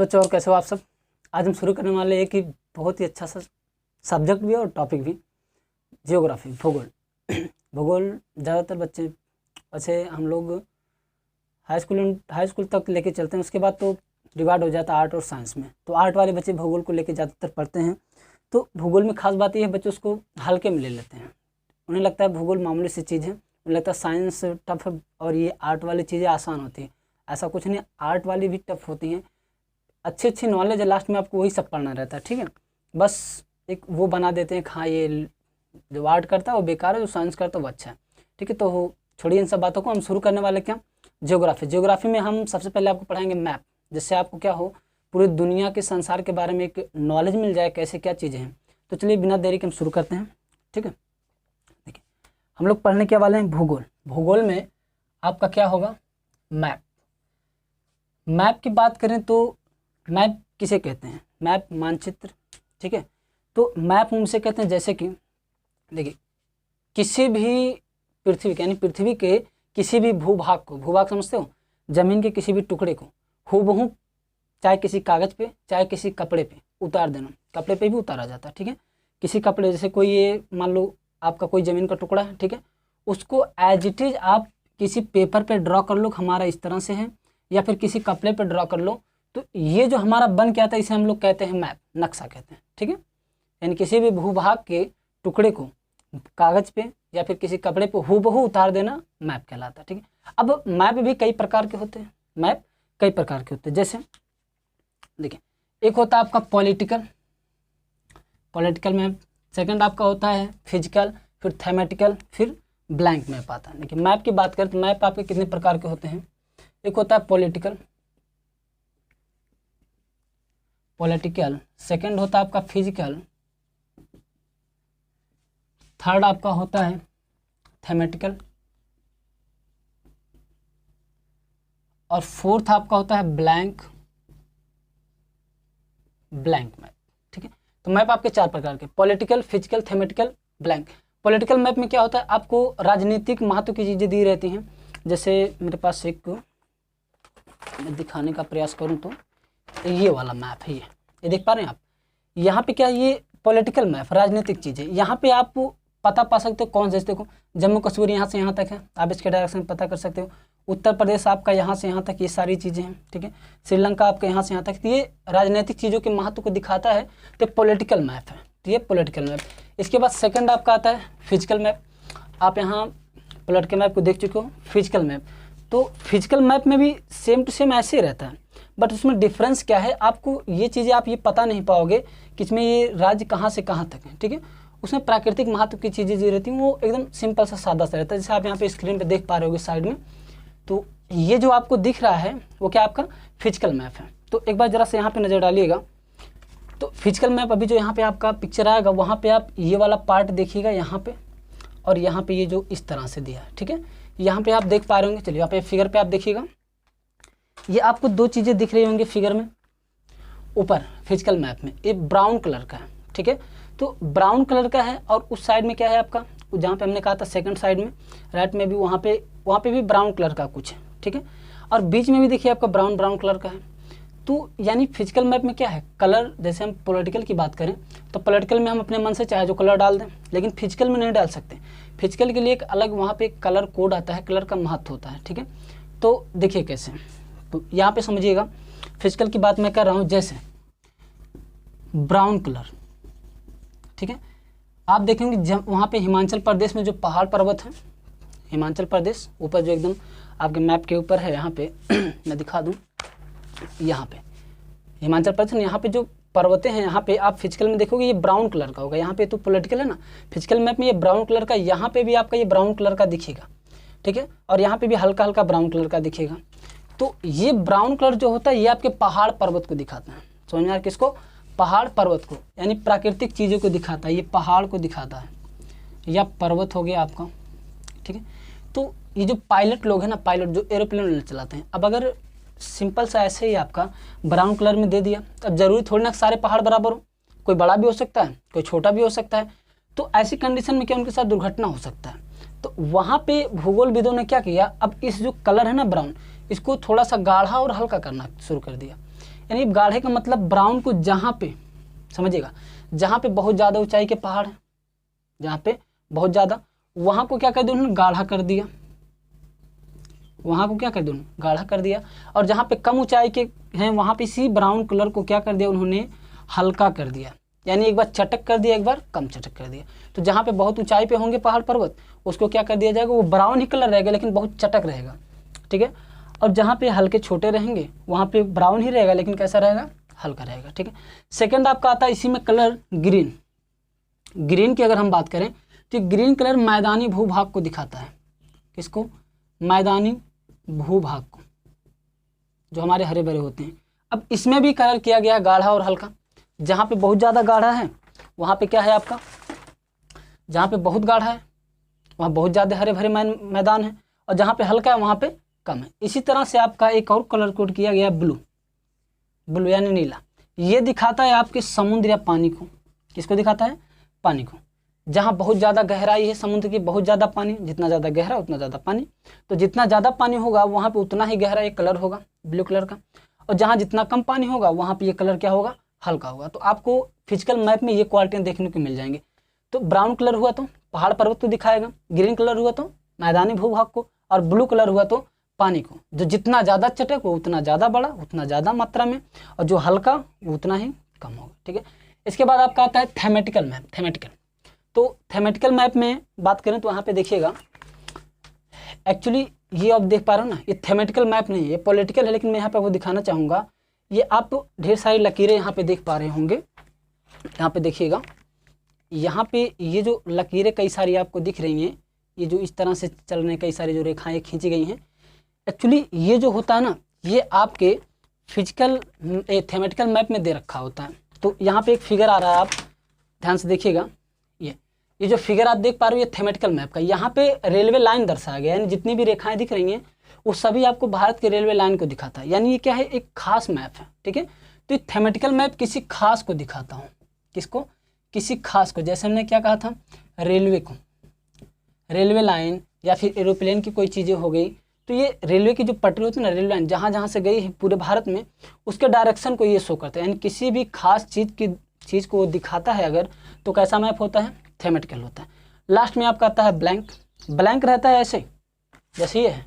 बच्चों, और कैसे हो आप सब। आज हम शुरू करने वाले हैं कि बहुत ही अच्छा सा सब्जेक्ट भी है और टॉपिक भी, जियोग्राफी, भूगोल। भूगोल ज़्यादातर बच्चे वैसे हम लोग हाई स्कूल तक लेके चलते हैं, उसके बाद तो डिवाइड हो जाता है आर्ट और साइंस में। तो आर्ट वाले बच्चे भूगोल को लेके ज़्यादातर पढ़ते हैं। तो भूगोल में खास बात यह है, बच्चे उसको हल्के में ले लेते हैं। उन्हें लगता है भूगोल मामूली सी चीज़ है, उन्हें लगता है साइंस टफ है और ये आर्ट वाली चीज़ें आसान होती है। ऐसा कुछ नहीं, आर्ट वाली भी टफ होती हैं। अच्छी नॉलेज है, लास्ट में आपको वही सब पढ़ना रहता है, ठीक है। बस एक वो बना देते हैं कि हाँ ये जो आर्ट करता है वो बेकार है, जो साइंस करता है वो अच्छा है, ठीक है। तो छोड़िए इन सब बातों को, हम शुरू करने वाले क्या, जियोग्राफी में हम सबसे पहले आपको पढ़ाएंगे मैप, जिससे आपको क्या हो, पूरी दुनिया के संसार के बारे में एक नॉलेज मिल जाए, कैसे क्या चीज़ें हैं। तो चलिए बिना देरी के हम शुरू करते हैं, ठीक है। देखिए हम लोग पढ़ने क्या वाले हैं, भूगोल। भूगोल में आपका क्या होगा, मैप। मैप की बात करें तो मैप किसे कहते हैं, मैप मानचित्र, ठीक है। तो मैप उनसे कहते हैं जैसे कि देखिए किसी भी पृथ्वी के, यानी पृथ्वी के किसी भी भूभाग को, भूभाग समझते हो, जमीन के किसी भी टुकड़े को हूबहू चाहे किसी कागज़ पे चाहे किसी कपड़े पे उतार देना। कपड़े पे भी उतारा जाता है, ठीक है। किसी कपड़े, जैसे कोई ये मान लो आपका कोई ज़मीन का टुकड़ा है, ठीक है, उसको एज इट इज़ आप किसी पेपर पे ड्रॉ कर लो, हमारा इस तरह से है, या फिर किसी कपड़े पे ड्रॉ कर लो। तो ये जो हमारा बन के आता है इसे हम लोग कहते हैं मैप, नक्शा कहते हैं, ठीक है। यानी किसी भी भूभाग के टुकड़े को कागज़ पे या फिर किसी कपड़े पे हूबहू उतार देना मैप कहलाता है, ठीक है। अब मैप भी कई प्रकार के होते हैं, मैप कई प्रकार के होते हैं। जैसे देखिए एक होता है आपका पॉलिटिकल मैप, सेकंड आपका होता है फिजिकल, फिर थेमेटिकल, फिर ब्लैंक मैप आता है। देखिए मैप की बात करें तो मैप आपके कितने प्रकार के होते हैं। एक होता है पॉलिटिकल, सेकंड होता है आपका फिजिकल, थर्ड आपका होता है थेमेटिकल, और फोर्थ आपका होता है ब्लैंक मैप, ठीक है। तो मैप आपके चार प्रकार के, political, physical, thematic, blank. Political map में क्या होता है, आपको राजनीतिक महत्व की चीज़ें दी रहती हैं। जैसे मेरे पास एक, मैं दिखाने का प्रयास करूं तो ये वाला मैप है, ये देख पा रहे हैं आप। यहाँ पे क्या है, ये पॉलिटिकल मैप, राजनीतिक चीज़ें। यहाँ पे आप पता पा सकते हो कौन, जैसे देखो जम्मू कश्मीर यहाँ से यहाँ तक है, आप इसके डायरेक्शन में पता कर सकते हो। उत्तर प्रदेश आपका यहाँ से यहाँ तक, ये सारी चीज़ें हैं, ठीक है। श्रीलंका आपका यहाँ से यहाँ तक। तो ये राजनीतिक चीज़ों के महत्व को दिखाता है, तो पॉलिटिकल मैप है, तो ये पॉलिटिकल मैप। इसके बाद सेकंड आपका आता है फिजिकल मैप। आप यहाँ पॉलिटिकल मैप को देख चुके हो, फिजिकल मैप। तो फिजिकल मैप में भी सेम टू सेम ऐसे ही रहता है, बट उसमें डिफरेंस क्या है, आपको ये चीज़ें आप ये पता नहीं पाओगे कि इसमें ये राज्य कहाँ से कहाँ तक है, ठीक है। उसमें प्राकृतिक महत्व की चीज़ें जो रहती हैं वो एकदम सिंपल सा सादा सा रहता है, जैसे आप यहाँ पे स्क्रीन पे देख पा रहे होगे साइड में। तो ये जो आपको दिख रहा है वो क्या आपका फिजिकल मैप है। तो एक बार ज़रा से यहाँ पे नज़र डालिएगा, तो फिजिकल मैप अभी जो यहाँ पे आपका पिक्चर आएगा, वहाँ पे आप ये वाला पार्ट देखिएगा यहाँ पे, और यहाँ पे ये जो इस तरह से दिया है, ठीक है। यहाँ पे आप देख पा रहे होंगे, चलिए यहाँ पे फिगर पे आप देखिएगा, ये आपको दो चीज़ें दिख रही होंगी फिगर में। ऊपर फिजिकल मैप में ये ब्राउन कलर का है, ठीक है। तो ब्राउन कलर का है, और उस साइड में क्या है आपका, जहाँ पे हमने कहा था सेकंड साइड में, राइट में भी वहाँ पे भी ब्राउन कलर का कुछ है, ठीक है। और बीच में भी देखिए आपका ब्राउन कलर का है। तो यानी फिजिकल मैप में क्या है, कलर, जैसे हम पॉलिटिकल की बात करें तो पॉलिटिकल में हम अपने मन से चाहे जो कलर डाल दें, लेकिन फिजिकल में नहीं डाल सकते। फिजिकल के लिए एक अलग वहाँ पे कलर कोड आता है, कलर का महत्व होता है, ठीक है। तो देखिए कैसे, तो यहाँ पे समझिएगा फिजिकल की बात मैं कर रहा हूँ, जैसे ब्राउन कलर, ठीक है। आप देखेंगे जब वहाँ पे हिमाचल प्रदेश में जो पहाड़ पर्वत है, हिमाचल प्रदेश ऊपर जो एकदम आपके मैप के ऊपर है, यहाँ पे मैं दिखा दूँ, यहाँ पे हिमाचल प्रदेश, यहाँ पे जो पर्वतें हैं, यहाँ पे आप फिजिकल में देखोगे ये ब्राउन कलर का होगा। यहाँ पे तो पॉलिटिकल है ना, फिजिकल मैप में ये ब्राउन कलर का, यहाँ पे भी आपका ये ब्राउन कलर का दिखेगा, ठीक है। और यहाँ पे भी हल्का हल्का ब्राउन कलर का दिखेगा। तो ये ब्राउन कलर जो होता है ये आपके पहाड़ पर्वत को दिखाता है, समझ में आ रहा है, किसको, पहाड़ पर्वत को, यानी प्राकृतिक चीज़ों को दिखाता है। ये पहाड़ को दिखाता है, या पर्वत हो गया आपका, ठीक है। तो ये जो पायलट लोग हैं ना, पायलट जो एरोप्लेन चलाते हैं, अब अगर सिंपल सा ऐसे ही आपका ब्राउन कलर में दे दिया, अब जरूरी थोड़ी ना सारे पहाड़ बराबर हो, कोई बड़ा भी हो सकता है, कोई छोटा भी हो सकता है। तो ऐसी कंडीशन में क्या उनके साथ दुर्घटना हो सकता है। तो वहाँ पे भूगोलविदों ने क्या किया, अब इस जो कलर है ना ब्राउन, इसको थोड़ा सा गाढ़ा और हल्का करना शुरू कर दिया। यानी गाढ़े का मतलब ब्राउन को जहाँ पे, समझिएगा, जहाँ पे बहुत ज़्यादा ऊंचाई के पहाड़ हैं, जहाँ पे बहुत ज़्यादा, वहाँ को क्या कर दिया उन्होंने, गाढ़ा कर दिया, वहाँ को क्या कर दिया उन्होंने, गाढ़ा कर दिया। और जहाँ पे कम ऊंचाई के हैं वहाँ पे इसी ब्राउन कलर को क्या कर दिया उन्होंने, हल्का कर दिया, यानी एक बार चटक कर दिया, एक बार कम चटक कर दिया। तो जहाँ पे बहुत ऊंचाई पे होंगे पहाड़ पर्वत, उसको क्या कर दिया जाएगा, वो ब्राउन ही कलर रहेगा लेकिन बहुत चटक रहेगा, ठीक है। और जहाँ पे हल्के छोटे रहेंगे वहाँ पे ब्राउन ही रहेगा लेकिन कैसा रहेगा, हल्का रहेगा, ठीक है। सेकंड आपका आता है इसी में कलर ग्रीन। ग्रीन की अगर हम बात करें तो ग्रीन कलर मैदानी भूभाग को दिखाता है, किसको, मैदानी भूभाग को, जो हमारे हरे भरे होते हैं। अब इसमें भी कलर किया गया गाढ़ा और हल्का। जहाँ पे बहुत ज़्यादा गाढ़ा है वहाँ पे क्या है आपका, जहाँ पे बहुत गाढ़ा है वहाँ बहुत ज़्यादा हरे भरे मैदान है, और जहाँ पे हल्का है वहाँ पे कम है। इसी तरह से आपका एक और कलर कोड किया गया ब्लू, ब्लू यानी नीला। ये दिखाता है आपके समुद्र या पानी को, किसको दिखाता है, पानी को। जहाँ बहुत ज़्यादा गहराई है समुद्र की, बहुत ज़्यादा पानी, जितना ज़्यादा गहरा उतना ज़्यादा पानी, तो जितना ज़्यादा पानी होगा वहाँ पे उतना ही गहरा एक कलर होगा ब्लू कलर का, और जहाँ जितना कम पानी होगा वहाँ पे ये कलर क्या होगा, हल्का होगा। तो आपको फिजिकल मैप में ये क्वालिटियाँ देखने को मिल जाएंगी। तो ब्राउन कलर हुआ तो पहाड़ पर्वत को दिखाएगा, ग्रीन कलर हुआ तो मैदानी भूभाग को, और ब्लू कलर हुआ तो पानी को। जो जितना ज़्यादा चटक वो उतना ज़्यादा बड़ा, उतना ज़्यादा मात्रा में, और जो हल्का वो उतना ही कम होगा, ठीक है। इसके बाद आपका आता है थेमेटिकल मैप। थेमेटिकल, तो थेमेटिकल मैप में बात करें तो वहाँ पे देखिएगा, एक्चुअली ये आप देख पा रहे हो ना, ये थेमेटिकल मैप नहीं है, ये पॉलिटिकल है, लेकिन मैं यहाँ पे वो दिखाना चाहूँगा। ये आप ढेर सारी लकीरें यहाँ पे देख पा रहे होंगे, यहाँ पे देखिएगा, यहाँ पे ये जो लकीरें कई सारी आपको दिख रही हैं, ये जो इस तरह से चल रहे हैं, कई सारी जो रेखाएं खींची गई हैं, एक्चुअली ये जो होता है ना, ये आपके फिजिकल थेमेटिकल मैप में दे रखा होता है। तो यहाँ पे एक फिगर आ रहा है, आप ध्यान से देखिएगा, ये जो फिगर आप देख पा रहे हो ये थेमेटिकल मैप का, यहाँ पे रेलवे लाइन दर्शाया गया है, यानी जितनी भी रेखाएं दिख रही हैं वो सभी आपको भारत के रेलवे लाइन को दिखाता है, यानी ये क्या है, एक खास मैप है, ठीक है। तो ये थेमेटिकल मैप किसी खास को दिखाता हूँ, किसको, किसी खास को। जैसे हमने क्या कहा था, रेलवे को, रेलवे लाइन या फिर एरोप्लेन की कोई चीज़ें हो गई, तो ये रेलवे की जो पटरी होती है ना, रेलवे लाइन जहाँ जहाँ से गई है पूरे भारत में, उसके डायरेक्शन को ये शो करता है, यानी किसी भी खास चीज़ को दिखाता है अगर, तो कैसा मैप होता है, थेमेटिकल होता है। लास्ट में आपका आता है ब्लैंक। ब्लैंक रहता है ऐसे, जैसे ये है,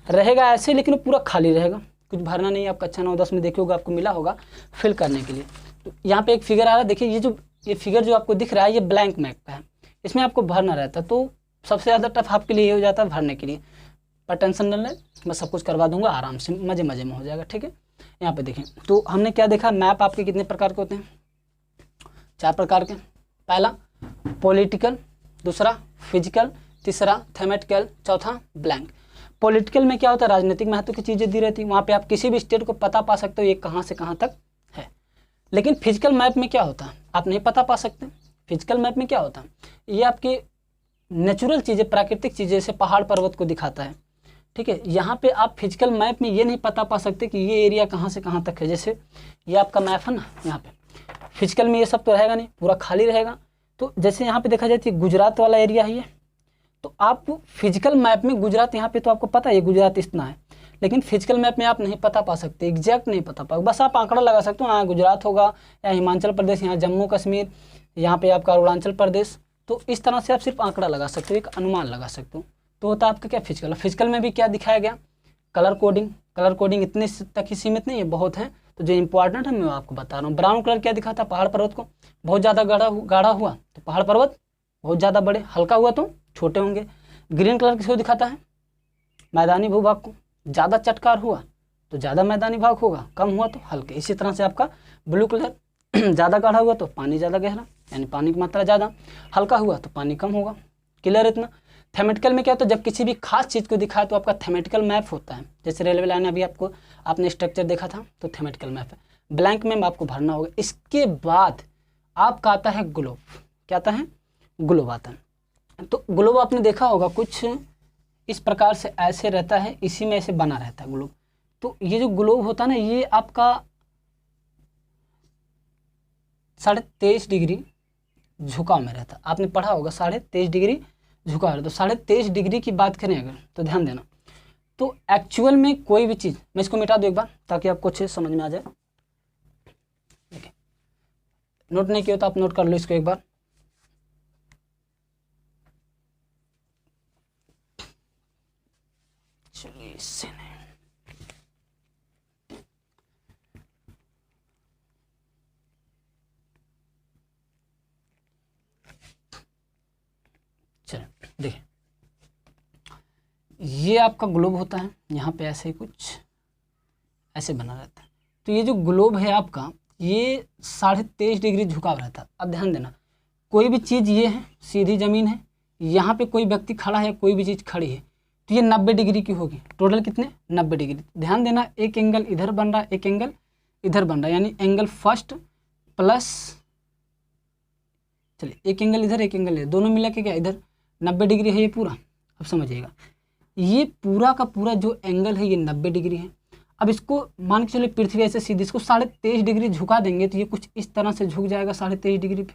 रहेगा ऐसे, लेकिन वो पूरा खाली रहेगा, कुछ भरना नहीं है। आप कक्षा 9-10 में देखे होगा, आपको मिला होगा फिल करने के लिए। तो यहाँ पे एक फिगर आ रहा है, देखिए ये फिगर जो आपको दिख रहा है ये ब्लैंक मैप का है, इसमें आपको भरना रहता है। तो सबसे ज़्यादा टफ आपके लिए ये हो जाता है भरने के लिए, पर टेंशन न लें, मैं सब कुछ करवा दूंगा आराम से, मज़े मज़े में हो जाएगा, ठीक है। यहाँ पे देखें तो हमने क्या देखा, मैप आपके कितने प्रकार के होते हैं, 4 प्रकार के। पहला पॉलिटिकल, दूसरा फिजिकल, तीसरा थेमेटिकल, चौथा ब्लैंक। पॉलिटिकल में क्या होता है, राजनीतिक महत्व की चीज़ें दी रहती है, वहाँ पे आप किसी भी स्टेट को पता पा सकते हो ये कहाँ से कहाँ तक है। लेकिन फिजिकल मैप में क्या होता है, आप नहीं पता पा सकते। फिजिकल मैप में क्या होता है, ये आपके नेचुरल चीज़ें, प्राकृतिक चीज़ें, जैसे पहाड़ पर्वत को दिखाता है, ठीक है। यहाँ पे आप फिजिकल मैप में ये नहीं पता पा सकते कि ये एरिया कहाँ से कहाँ तक है। जैसे ये आपका मैप है ना, यहाँ पे फिजिकल में ये सब तो रहेगा नहीं, पूरा खाली रहेगा। तो जैसे यहाँ पे देखा जाए तो गुजरात वाला एरिया है ये, तो आप फिजिकल मैप में गुजरात, यहाँ पे तो आपको पता है ये गुजरात इतना है, लेकिन फिजिकल मैप में आप नहीं पता पा सकते, एग्जैक्ट नहीं पता पा, बस आप आंकड़ा लगा सकते हो, हाँ गुजरात होगा, या हिमाचल प्रदेश, यहाँ जम्मू कश्मीर, यहाँ पे आपका अरुणाचल प्रदेश। तो इस तरह से आप सिर्फ आंकड़ा लगा सकते हो, एक अनुमान लगा सकते हो। तो होता है आपका क्या, फिजिकल। फिजिकल में भी क्या दिखाया गया, कलर कोडिंग। कलर कोडिंग इतने तक ही सीमित नहीं है, बहुत है, तो जो इंपॉर्टेंट है मैं आपको बता रहा हूँ। ब्राउन कलर क्या दिखाता है, पहाड़ पर्वत को, बहुत ज़्यादा गाढ़ा हुआ तो पहाड़ पर्वत बहुत ज़्यादा बड़े, हल्का हुआ तो छोटे होंगे। ग्रीन कलर किसको दिखाता है, मैदानी भूभाग को, ज़्यादा चटकार हुआ तो ज़्यादा मैदानी भाग होगा, कम हुआ तो हल्के। इसी तरह से आपका ब्लू कलर ज़्यादा गाढ़ा हुआ तो पानी ज़्यादा गहरा, यानी पानी की मात्रा ज़्यादा, हल्का हुआ तो पानी कम होगा। क्लियर इतना। थेमेटिकल में क्या होता है, जब किसी भी खास चीज़ को दिखाए तो आपका थेमेटिकल मैप होता है। जैसे रेलवे लाइन, अभी आपने स्ट्रक्चर देखा था, तो थेमेटिकल मैप है। ब्लैंक में आपको भरना होगा। इसके बाद आपका आता है ग्लोब। क्या आता है, ग्लोब आता है। तो ग्लोब आपने देखा होगा कुछ इस प्रकार से ऐसे रहता है, इसी में ऐसे बना रहता है ग्लोब। तो ये जो ग्लोब होता है ना, ये आपका 23.5 डिग्री झुकाव में रहता है। आपने पढ़ा होगा 23.5 डिग्री झुकाव। तो 23.5 डिग्री की बात करें अगर, तो ध्यान देना, तो एक्चुअल में कोई भी चीज़, मैं इसको मिटा दूँ एक बार ताकि आपको अच्छे समझ में आ जाए। नोट नहीं किया तो आप नोट कर लो इसको एक बार। चलिए इससे नहीं, चलिए देखिए ये आपका ग्लोब होता है, यहाँ पे ऐसे ही कुछ ऐसे बना रहता है। तो ये जो ग्लोब है आपका ये 23.5 डिग्री झुकाव रहता है। अब ध्यान देना, कोई भी चीज़ ये है सीधी ज़मीन है, यहाँ पे कोई व्यक्ति खड़ा है, कोई भी चीज़ खड़ी है, तो ये 90 डिग्री की होगी। टोटल कितने 90 डिग्री। ध्यान देना एक एंगल इधर बन रहा है, एक एंगल इधर बन रहा है, यानी एंगल फर्स्ट प्लस, चलिए एक एंगल इधर एक एंगल इधर, दोनों मिला के क्या इधर 90 डिग्री है ये पूरा। अब समझिएगा ये पूरा का पूरा जो एंगल है ये 90 डिग्री है। अब इसको मान के चलिए पृथ्वी ऐसे सीधी, इसको 23.5 डिग्री झुका देंगे तो ये कुछ इस तरह से झुक जाएगा 23.5 डिग्री पे।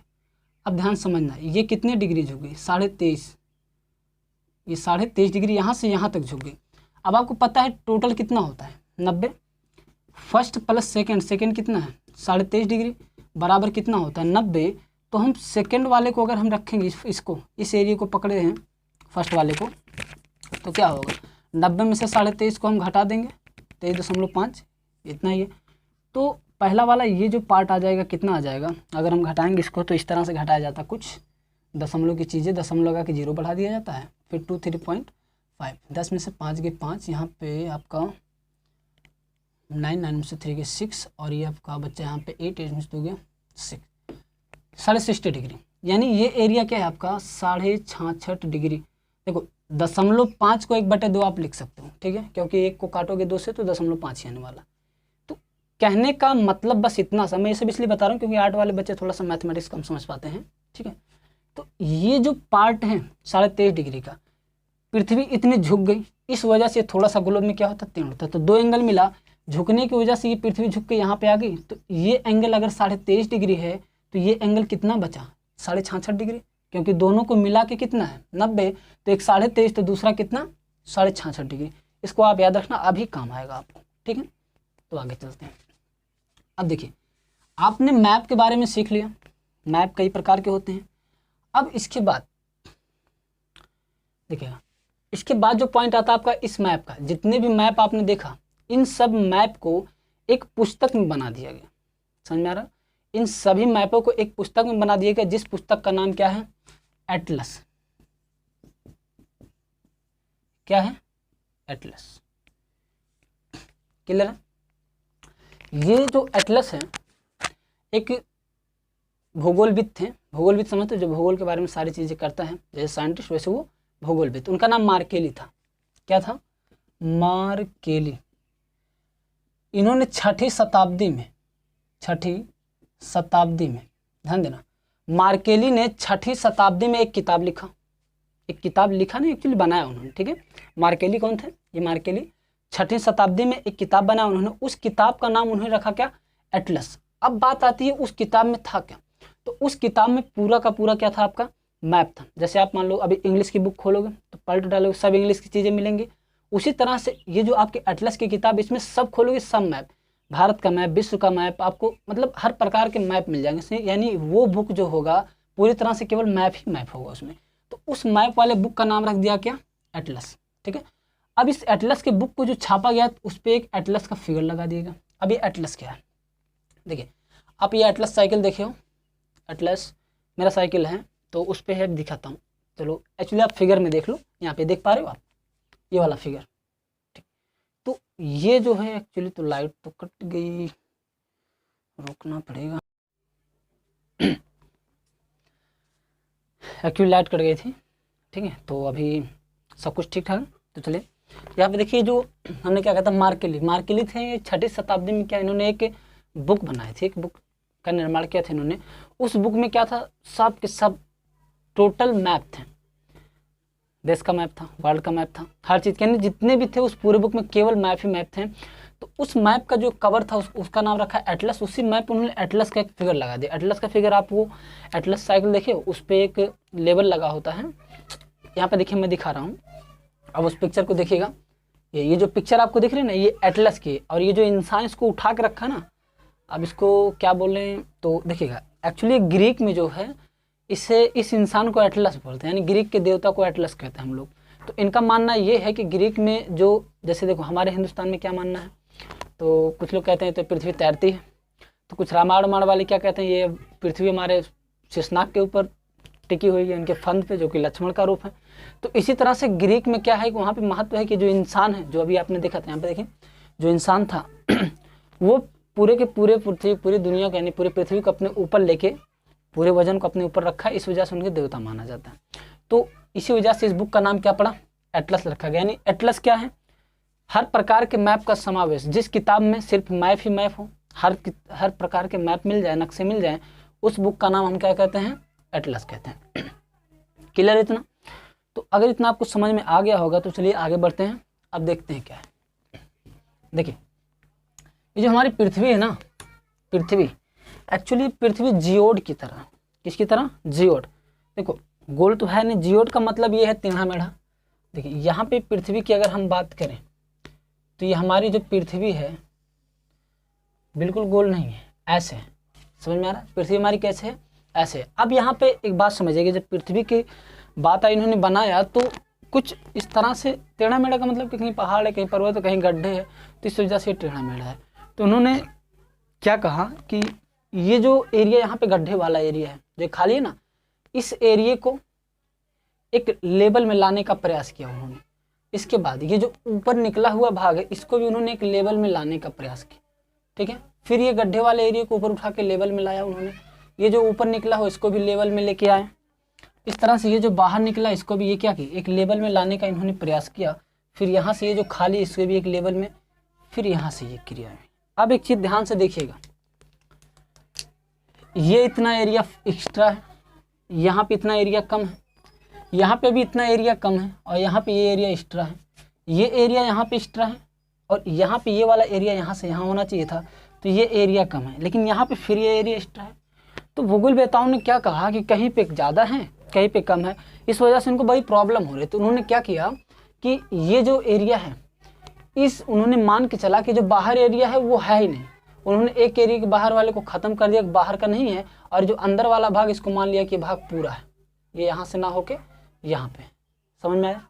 अब ध्यान समझना, ये कितने डिग्री झुक गई 23.5, ये 23.5 डिग्री यहाँ से यहाँ तक झुक गई। अब आपको पता है टोटल कितना होता है 90, फर्स्ट प्लस सेकेंड, सेकेंड कितना है 23.5 डिग्री बराबर कितना होता है 90। तो हम सेकेंड वाले को अगर हम रखेंगे इसको, इस एरिया को पकड़े हैं फर्स्ट वाले को, तो क्या होगा 90 में से 23.5 को हम घटा देंगे 23.5, इतना ही है। तो पहला वाला ये जो पार्ट आ जाएगा कितना आ जाएगा, अगर हम घटाएंगे इसको तो इस तरह से घटाया जाता है, कुछ दशमलव की चीज़ें दशमलव लगा के 0 बढ़ा दिया जाता है, फिर 2 3.5, 10 में से 5 के 5, यहाँ पे आपका 9, 9 में से 3 के 6, और ये आपका बच्चा यहाँ पे 8, 8 में से 2 के 6, 60 डिग्री। यानी ये एरिया क्या है आपका 66 डिग्री। देखो 0.5 को 1/2 आप लिख सकते हो, ठीक है, क्योंकि 1 को काटोगे 2 से तो 0.5 ही आने वाला। तो कहने का मतलब बस इतना सा, मैं ये सब इसलिए बता रहा हूँ क्योंकि आर्ट वाले बच्चे थोड़ा सा मैथमेटिक्स कम समझ पाते हैं, ठीक है। तो ये जो पार्ट है 23.5 डिग्री का, पृथ्वी इतनी झुक गई, इस वजह से थोड़ा सा ग्लोब में क्या होता है टेढ़ होता है। तो 2 एंगल मिला, झुकने की वजह से ये पृथ्वी झुक के यहाँ पे आ गई। तो ये एंगल अगर 23.5 डिग्री है तो ये एंगल कितना बचा 66 डिग्री, क्योंकि दोनों को मिला के कितना है 90, तो एक 23.5 तो दूसरा कितना 66 डिग्री। इसको आप याद रखना, अभी काम आएगा आपको, ठीक है। तो आगे चलते हैं। अब देखिए आपने मैप के बारे में सीख लिया, मैप कई प्रकार के होते हैं। अब इसके बाद देखिएगा, इसके बाद जो पॉइंट आता है आपका इस मैप का, जितने भी मैप आपने देखा इन सब मैप को एक पुस्तक में बना दिया गया, समझ में आ रहा। इन सभी मैपों को एक पुस्तक में बना दिया गया, जिस पुस्तक का नाम क्या है एटलस। क्या है एटलस, क्लियर है। ये जो एटलस है एक भूगोलविद थे, भूगोलविद समझते हो, जो भूगोल के बारे में सारी चीजें करता है, जैसे साइंटिस्ट वैसे वो भूगोलविद। उनका नाम मार्केली था। क्या था मार्केली। इन्होंने 6ठी शताब्दी में, 6ठी शताब्दी में, ध्यान देना, मार्केली ने 6ठी शताब्दी में एक किताब लिखा। एक किताब लिखा नहीं, एक्चुअली बनाया उन्होंने, ठीक है। मार्केली कौन थे, ये मार्केली 6ठी शताब्दी में एक किताब बनाया उन्होंने। उस किताब का नाम उन्होंने रखा क्या एटलस। अब बात आती है उस किताब में था क्या, तो उस किताब में पूरा का पूरा क्या था आपका मैप था। जैसे आप मान लो अभी इंग्लिश की बुक खोलोगे तो पलट डालोगे, सब इंग्लिश की चीज़ें मिलेंगी। उसी तरह से ये जो आपके एटलस की किताब, इसमें सब खोलोगे सब मैप, भारत का मैप, विश्व का मैप, आपको मतलब हर प्रकार के मैप मिल जाएंगे। यानी वो बुक जो होगा पूरी तरह से केवल मैप ही मैप होगा उसमें। तो उस मैप वाले बुक का नाम रख दिया क्या एटलस, ठीक है। अब इस एटलस के बुक को जो छापा गया उस पर एक एटलस का फिगर लगा दिएगा। अब ये एटलस क्या है, देखिए आप ये एटलस साइकिल देखे हो, एटलस मेरा साइकिल है तो उस पर है, दिखाता हूँ। चलो एक्चुअली आप फिगर में देख लो, यहाँ पे देख पा रहे हो आप ये वाला फिगर, ठीक। तो ये जो है एक्चुअली, तो लाइट तो कट गई, रोकना पड़ेगा। एक्चुअली लाइट कट गई थी, ठीक है। तो अभी सब कुछ ठीक ठाक। तो चलिए यहाँ पे देखिए, जो हमने क्या कहता मार्केली, मार्केली थे 6ठी शताब्दी में। क्या इन्होंने एक बुक बनाई थी, एक बुक का निर्माण किया था इन्होंने। उस बुक में क्या था, सब के सब टोटल मैप थे, देश का मैप था, वर्ल्ड का मैप था, हर चीज़ के जितने भी थे उस पूरे बुक में केवल मैप ही मैप थे। तो उस मैप का जो कवर था उसका नाम रखा एटलस। उसी मैप उन्होंने एटलस का एक फिगर लगा दिया। एटलस का फिगर आप वो एटलस साइकिल देखिए, उस पर एक लेबल लगा होता है। यहाँ पे देखिए मैं दिखा रहा हूँ, अब उस पिक्चर को देखिएगा। ये जो पिक्चर आपको दिख रही है ना, ये एटलस की, और ये जो इंसान इसको उठा के रखा ना, अब इसको क्या बोल रहे हैं तो देखिएगा, एक्चुअली ग्रीक में जो है इस इंसान को एटलस बोलते हैं, यानी ग्रीक के देवता को एटलस कहते हैं हम लोग। तो इनका मानना ये है कि ग्रीक में जो, जैसे देखो हमारे हिंदुस्तान में क्या मानना है, तो कुछ लोग कहते हैं तो पृथ्वी तैरती है, तो कुछ रामायण वाले क्या कहते हैं ये पृथ्वी हमारे शेषनाग के ऊपर टिकी हुई है, इनके फंद पे, जो कि लक्ष्मण का रूप है। तो इसी तरह से ग्रीक में क्या है कि वहाँ पे महत्व है कि जो इंसान है, जो अभी आपने देखा था यहाँ पे देखिए, जो इंसान था वो पूरे के पूरे पृथ्वी, पूरी दुनिया को, यानी पूरी पृथ्वी को अपने ऊपर लेके, पूरे वजन को अपने ऊपर रखा, इस वजह से उनके देवता माना जाता है। तो इसी वजह से इस बुक का नाम क्या पड़ा, एटलस रखा गया। यानी एटलस क्या है, हर प्रकार के मैप का समावेश। जिस किताब में सिर्फ मैप ही मैप हो, हर प्रकार के मैप मिल जाए, नक्शे मिल जाए, उस बुक का नाम हम क्या कहते हैं, एटलस कहते हैं। क्लियर इतना? तो अगर इतना आपको समझ में आ गया होगा तो चलिए आगे बढ़ते हैं। अब देखते हैं क्या है। देखिए ये जो हमारी पृथ्वी है ना, पृथ्वी एक्चुअली पृथ्वी जियोड की तरह, किसकी तरह, जियोड। देखो गोल तो है नहीं, जियोड का मतलब ये है टेढ़ा मेढ़ा। देखिए यहाँ पे पृथ्वी की अगर हम बात करें तो ये हमारी जो पृथ्वी है बिल्कुल गोल नहीं है, ऐसे है। समझ में आ रहा है? पृथ्वी हमारी कैसे है, ऐसे। अब यहाँ पे एक बात समझिएगा, जब पृथ्वी की बात आई, इन्होंने बनाया तो कुछ इस तरह से टेढ़ा मेढ़ा का मतलब कि कहीं पहाड़ है, कहीं पर्वत है, कहीं गड्ढे है, तो इस वजह से टेढ़ा मेढ़ा है। तो उन्होंने क्या कहा कि ये जो एरिया यहाँ पे गड्ढे वाला एरिया है, जो खाली है ना, इस एरिया को एक लेवल में लाने का प्रयास किया उन्होंने। इसके बाद ये जो ऊपर निकला हुआ भाग है, इसको भी उन्होंने एक लेवल में लाने का प्रयास किया। ठीक है, फिर ये गड्ढे वाले एरिया को ऊपर उठा के लेवल में लाया उन्होंने। ये जो ऊपर निकला हो इसको भी लेवल में लेके आए। इस तरह से ये जो बाहर निकला इसको भी ये क्या की, एक लेवल में लाने का इन्होंने प्रयास किया। फिर यहाँ से ये जो खाली इसको भी एक लेवल में, फिर यहाँ से ये क्रिया है। अब एक चीज़ ध्यान से देखिएगा, ये इतना एरिया एक्स्ट्रा है, यहाँ पे इतना एरिया कम है, यहाँ पे भी इतना एरिया कम है, और यहाँ पे ये एरिया एक्स्ट्रा है, ये एरिया यहाँ पे एक्स्ट्रा है, और यहाँ पे ये वाला एरिया यहाँ से यहाँ होना चाहिए था, तो ये एरिया कम है, लेकिन यहाँ पे फिर ये एरिया एक्स्ट्रा है। तो भूगोलवेताओं ने क्या कहा कि कहीं पे ज़्यादा है, कहीं पे कम है, इस वजह से इनको बड़ी प्रॉब्लम हो रही है। तो उन्होंने क्या किया कि ये जो एरिया है, उन्होंने मान के चला कि जो बाहर एरिया है वो है ही नहीं। उन्होंने एक एरिया के बाहर वाले को ख़त्म कर दिया, बाहर का नहीं है, और जो अंदर वाला भाग इसको मान लिया कि भाग पूरा है, ये यहाँ से ना होके यहाँ पे। समझ में आया?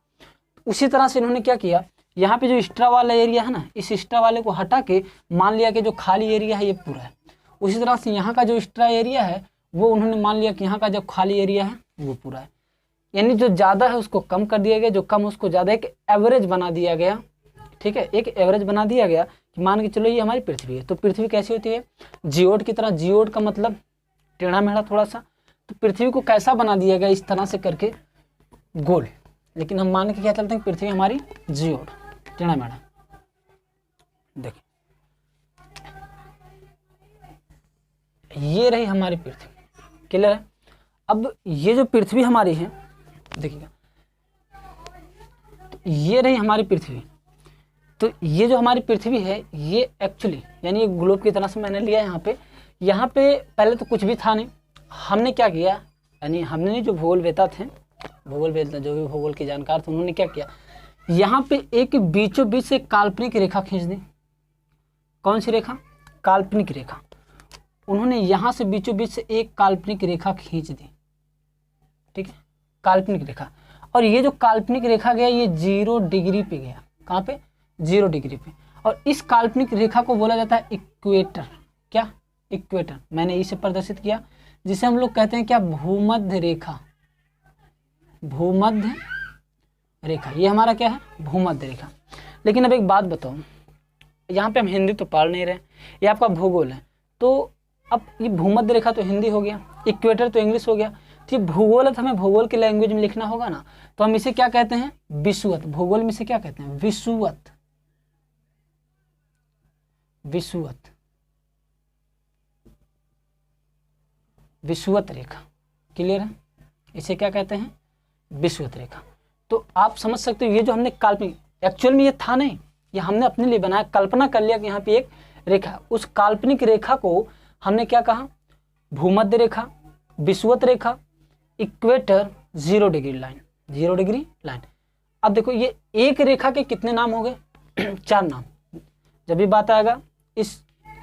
उसी तरह से इन्होंने क्या किया, यहाँ पे जो एक्स्ट्रा वाला एरिया है ना, इस एक्स्ट्रा वाले को हटा के मान लिया कि जो खाली एरिया है ये पूरा है। उसी तरह से यहाँ का जो एक्स्ट्रा एरिया है वो उन्होंने मान लिया कि यहाँ का जो खाली एरिया है वो पूरा है। यानी जो ज़्यादा है उसको कम कर दिया गया, जो कम उसको ज़्यादा, एक एवरेज बना दिया गया। ठीक है, एक एवरेज बना दिया गया कि मान के चलो ये हमारी पृथ्वी है। तो पृथ्वी कैसी होती है, जियोड की तरह। जियोड का मतलब टेढ़ा मेढ़ा थोड़ा सा। तो पृथ्वी को कैसा बना दिया गया, इस तरह से करके गोल, लेकिन हम मान के क्या चलते हैं, पृथ्वी हमारी जियोड, टेढ़ा मेढ़ा। देखिए ये रही हमारी पृथ्वी। क्लियर है? अब ये जो पृथ्वी हमारी है, देखिएगा, तो ये रही हमारी पृथ्वी। तो ये जो हमारी पृथ्वी है ये एक्चुअली यानी एक ग्लोब की तरह से मैंने लिया यहाँ पे। यहाँ पे पहले तो कुछ भी था नहीं, हमने क्या किया, यानी हमने जो भूगोलवेता थे, भूगोलवेता जो भी भूगोल के जानकार थे, उन्होंने क्या किया, यहाँ पे एक बीचों बीच से काल्पनिक रेखा खींच दी। कौन सी रेखा, काल्पनिक रेखा। उन्होंने यहाँ से बीचों बीच से एक काल्पनिक रेखा खींच दी। ठीक है, काल्पनिक रेखा। और ये जो काल्पनिक रेखा गया ये 0 डिग्री पे गया। कहाँ पे, 0 डिग्री पे। और इस काल्पनिक रेखा को बोला जाता है इक्वेटर। क्या, इक्वेटर। मैंने इसे प्रदर्शित किया, जिसे हम लोग कहते हैं क्या, भूमध्य रेखा। भूमध्य रेखा, ये हमारा क्या है, भूमध्य रेखा। लेकिन अब एक बात बताओ, यहाँ पे हम हिंदी तो पढ़ नहीं रहे, ये आपका भूगोल है। तो अब ये भूमध्य रेखा तो हिंदी हो गया, इक्वेटर तो इंग्लिश हो गया। तो ये भूगोल है, तो हमें भूगोल के लैंग्वेज में लिखना होगा ना। तो हम इसे क्या कहते हैं, विषुवत। भूगोल में इसे क्या कहते हैं, विषुवत। विषुवत, विषुवत रेखा। क्लियर है? इसे क्या कहते हैं, विषुवत रेखा। तो आप समझ सकते हो, ये जो हमने काल्पनिक, एक्चुअल में ये था नहीं, ये हमने अपने लिए बनाया, कल्पना कर लिया कि यहाँ पे एक रेखा। उस काल्पनिक रेखा को हमने क्या कहा, भूमध्य रेखा, विषुवत रेखा, equator, 0 degree line. 0 degree line. अब देखो ये एक रेखा के कितने नाम हो गए, 4 नाम। जब भी बात आएगा इस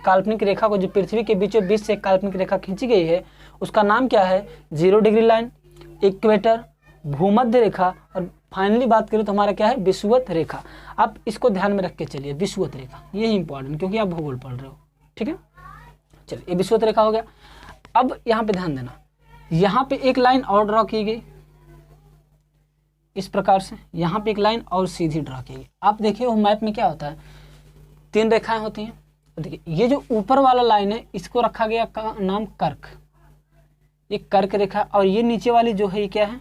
काल्पनिक रेखा को, जो पृथ्वी के बीचों बीच से काल्पनिक रेखा खींची गई है, उसका नाम क्या है, 0 डिग्री लाइन, इक्वेटर, भूमध्य रेखा, और फाइनली बात करें तो हमारा क्या है, विषुवत रेखा। आप इसको ध्यान में रख के चलिए, विषुवत रेखा, ये इंपॉर्टेंट क्योंकि आप भूगोल पढ़ रहे हो, ठीक है। चलिए ये विषुवत रेखा हो गया। अब यहाँ पे ध्यान देना, यहाँ पे एक लाइन और ड्रॉ की गई इस प्रकार से, यहाँ पे एक लाइन और सीधी ड्रॉ की गई। आप देखिए वो मैप में क्या होता है, 3 रेखाएं होती हैं। देखिए ये जो ऊपर वाला लाइन है इसको रखा गया का नाम कर्क, ये कर्क रेखा, और ये नीचे वाली जो है ये क्या है,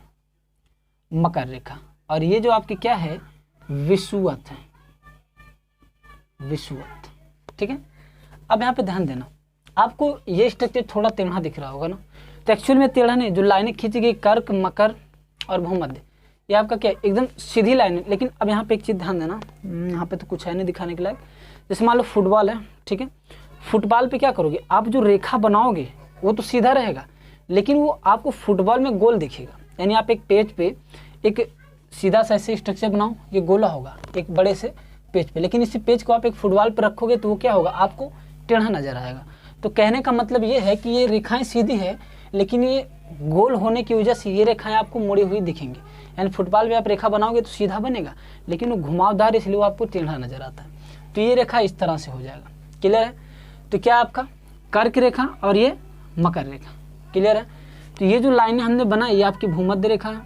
मकर रेखा, और ये जो आपकी क्या है, विषुवत है, विषुवत, ठीक है। अब यहाँ पे ध्यान देना, आपको ये स्ट्रक्चर थोड़ा टेढ़ा दिख रहा होगा ना, तो एक्चुअल में टेढ़ा नहीं, जो लाइनें खींची गई कर्क, मकर और भूमध्य, ये आपका क्या है, एकदम सीधी लाइन है। लेकिन अब यहाँ पे एक चीज़ ध्यान देना, यहाँ पे तो कुछ है नहीं दिखाने के लायक। जैसे मान लो फुटबॉल है, ठीक है, फुटबॉल पे क्या करोगे आप, जो रेखा बनाओगे वो तो सीधा रहेगा, लेकिन वो आपको फुटबॉल में गोल दिखेगा। यानी आप एक पेज पे एक सीधा सा ऐसे स्ट्रक्चर बनाओ, ये गोला होगा एक बड़े से पेज पे, लेकिन इसी पेज को आप एक फुटबॉल पे रखोगे तो वो क्या होगा, आपको टेढ़ा नजर आएगा। तो कहने का मतलब ये है कि ये रेखाएं सीधी है, लेकिन ये गोल होने की वजह से ये रेखाएं आपको मुड़ी हुई दिखेंगी। यानी फुटबॉल में आप रेखा बनाओगे तो सीधा बनेगा, लेकिन वो घुमावदार, इसलिए वो आपको टेढ़ा नजर आता है। तो ये रेखा इस तरह से हो जाएगा, क्लियर है। तो क्या आपका कर्क रेखा और ये मकर रेखा, क्लियर है। तो ये जो लाइनें हमने बनाई, ये आपकी भूमध्य रेखा है,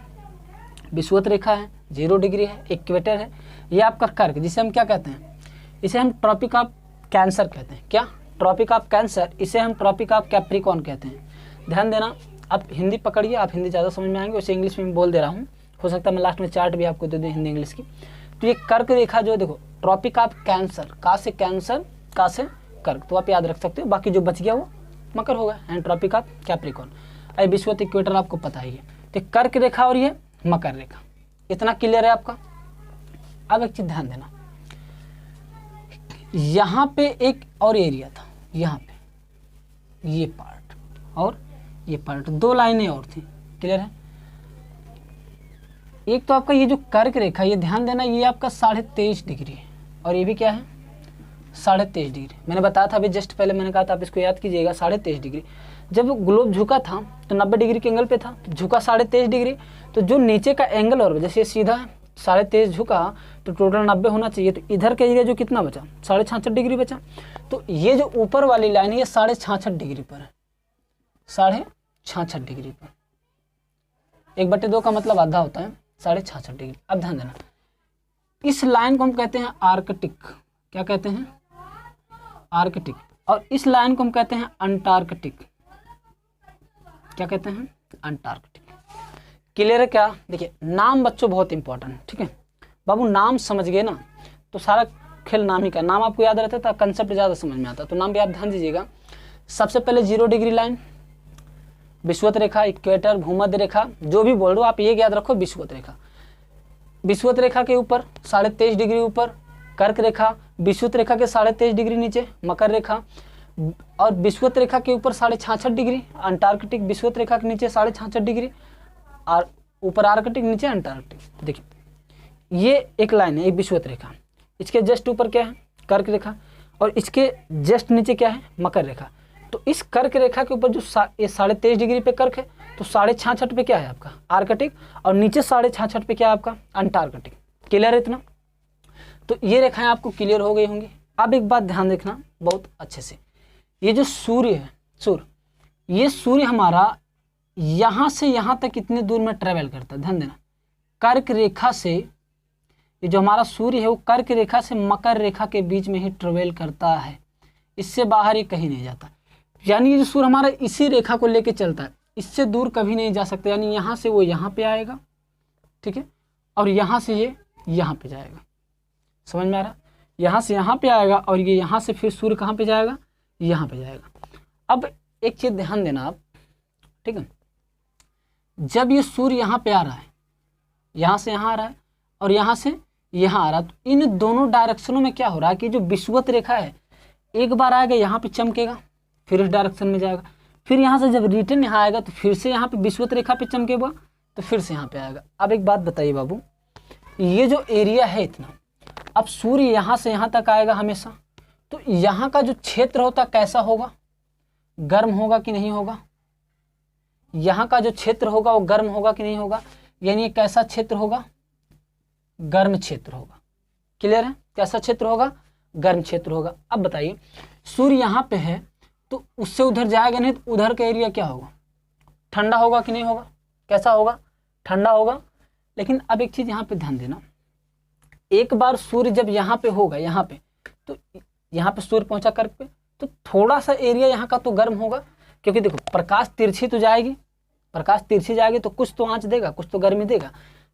विषुवत रेखा है, 0 डिग्री है, इक्वेटर है। ये आपका कर्क, जिसे हम क्या कहते हैं, इसे हम ट्रॉपिक ऑफ कैंसर कहते हैं। क्या, ट्रॉपिक ऑफ कैंसर, इसे हम ट्रॉपिक ऑफ कैप्रिकॉर्न कहते हैं। ध्यान देना, आप हिंदी पकड़िए, आप हिंदी ज़्यादा समझ में आएंगे, वैसे इंग्लिश में बोल दे रहा हूँ, हो सकता है मैं लास्ट में चार्ट भी आपको दे दूँ हिंदी इंग्लिश की। तो ये कर्क रेखा जो देखो, ट्रॉपिक ऑफ कैंसर, का से कैंसर, का से कर्क, तो आप याद रख सकते हो। बाकी जो बच गया वो मकर होगा, एंड ट्रॉपिक ऑफ कैप्रिकॉर्न। अरे विषुवत इक्वेटर आपको पता ही है। तो कर्क रेखा और ये मकर रेखा, इतना क्लियर है आपका। अब एक चीज ध्यान देना, यहाँ पे एक और एरिया था, यहाँ पे ये पार्ट और ये पार्ट, 2 लाइनें और थी, क्लियर है। एक तो आपका ये जो कर्क रेखा, ये ध्यान देना, ये आपका 23.5 डिग्री है, और ये भी क्या है, 23.5 डिग्री। मैंने बताया था अभी जस्ट पहले, मैंने कहा था आप इसको याद कीजिएगा, 23.5 डिग्री। जब ग्लोब झुका था तो 90 डिग्री के एंगल पे था, तो झुका 23.5 डिग्री, तो जो नीचे का एंगल, और जैसे सीधा 23.5 झुका तो टोटल 90 होना चाहिए, तो इधर का एरिया जो कितना बचा, 66.5 डिग्री बचा। तो ये जो ऊपर वाली लाइन है ये 66.5 डिग्री पर है, 66.5 डिग्री पर। 1/2 का मतलब आधा होता है, 66.5 डिग्री। अब ध्यान देना, इस लाइन को हम कहते हैं आर्कटिक, क्या कहते हैं, आर्कटिक, और इस लाइन को हम कहते हैं अंटार्कटिक, क्या कहते हैं, अंटार्कटिक। क्लियर है क्या। देखिए नाम बच्चों बहुत इंपॉर्टेंट है, ठीक है बाबू, नाम समझ गए ना तो सारा खेल नाम ही का, नाम आपको याद रहता था, कंसेप्ट ज़्यादा समझ में आता, तो नाम भी आप ध्यान दीजिएगा। सबसे पहले 0 डिग्री लाइन, विषुवत रेखा, इक्वेटर, भूमध्य रेखा, जो भी बोल रहे हो आप ये याद रखो, विषुवत रेखा। विषुवत रेखा के ऊपर 23.5 डिग्री ऊपर कर्क रेखा, विषुवत रेखा के 23.5 डिग्री नीचे मकर रेखा, और विषुवत रेखा के ऊपर 66.5 डिग्री अंटार्कटिक, विषुवत रेखा के नीचे 66.5 डिग्री और ऊपर आर्कटिक, नीचे अंटार्कटिक। देखिए ये एक लाइन है, एक विषुवत रेखा, इसके जस्ट ऊपर क्या है, कर्क रेखा, और इसके जस्ट नीचे क्या है, मकर रेखा। तो इस कर्क रेखा के ऊपर जो ये 23.5 डिग्री पे कर्क है, तो 66.5 पे क्या है आपका आर्कटिक, और नीचे 66.5 पे क्या है आपका अंटार्कटिक। क्लियर है इतना। तो ये रेखाएं आपको क्लियर हो गई होंगी। अब एक बात ध्यान रखना बहुत अच्छे से, ये जो सूर्य है, ये सूर्य हमारा यहाँ से यहाँ तक कितने दूर में ट्रेवल करता है, ध्यान देना। कर्क रेखा से, ये जो हमारा सूर्य है वो कर्क रेखा से मकर रेखा के बीच में ही ट्रेवल करता है, इससे बाहर ये कहीं नहीं जाता। यानी ये जो सूर्य हमारा इसी रेखा को लेके चलता है, इससे दूर कभी नहीं जा सकता। यानी यहाँ से वो यहाँ पे आएगा, ठीक है, और यहाँ से ये यहाँ पे जाएगा, समझ में आ रहा, यहाँ से यहाँ पे आएगा, और ये यहाँ से फिर सूर्य कहाँ पे जाएगा, यहाँ पे जाएगा। अब एक चीज़ ध्यान देना आप, ठीक है, जब ये सूर्य यहाँ पे आ रहा है, यहाँ से यहाँ आ रहा है और यहाँ से यहाँ आ रहा है, तो इन दोनों डायरेक्शनों में क्या हो रहा है कि जो विषुवत रेखा है एक बार आएगा यहाँ पे चमकेगा, फिर इस डायरेक्शन में जाएगा, फिर यहाँ से जब रिटर्न यहाँ आएगा तो फिर से यहाँ पे विषुवत रेखा पे चमकेगा, तो फिर से यहाँ पे आएगा। अब एक बात बताइए बाबू, ये जो एरिया है इतना, अब सूर्य यहाँ से यहाँ तक आएगा हमेशा, तो यहाँ का जो क्षेत्र होता कैसा होगा, गर्म होगा कि नहीं होगा, यहाँ का जो क्षेत्र होगा वो गर्म होगा कि नहीं होगा, यानी ये कैसा क्षेत्र होगा, गर्म क्षेत्र होगा। क्लियर है, कैसा क्षेत्र होगा, गर्म क्षेत्र होगा। अब बताइए सूर्य यहाँ पे है तो उससे उधर जाएगा नहीं, तो उधर का एरिया क्या होगा, ठंडा होगा कि नहीं होगा, कैसा होगा, ठंडा होगा। लेकिन अब एक चीज यहाँ पे ध्यान देना, एक बार सूर्य जब यहाँ पे होगा, यहाँ पे तो यहाँ पे सूर्य पहुंचा कर पे तो थोड़ा सा एरिया यहाँ का तो गर्म होगा, क्योंकि देखो प्रकाश तिरछी तो जाएगी, प्रकाश तिरछी जाएगी तो कुछ तो आंच देगा, कुछ तो गर्मी देगा।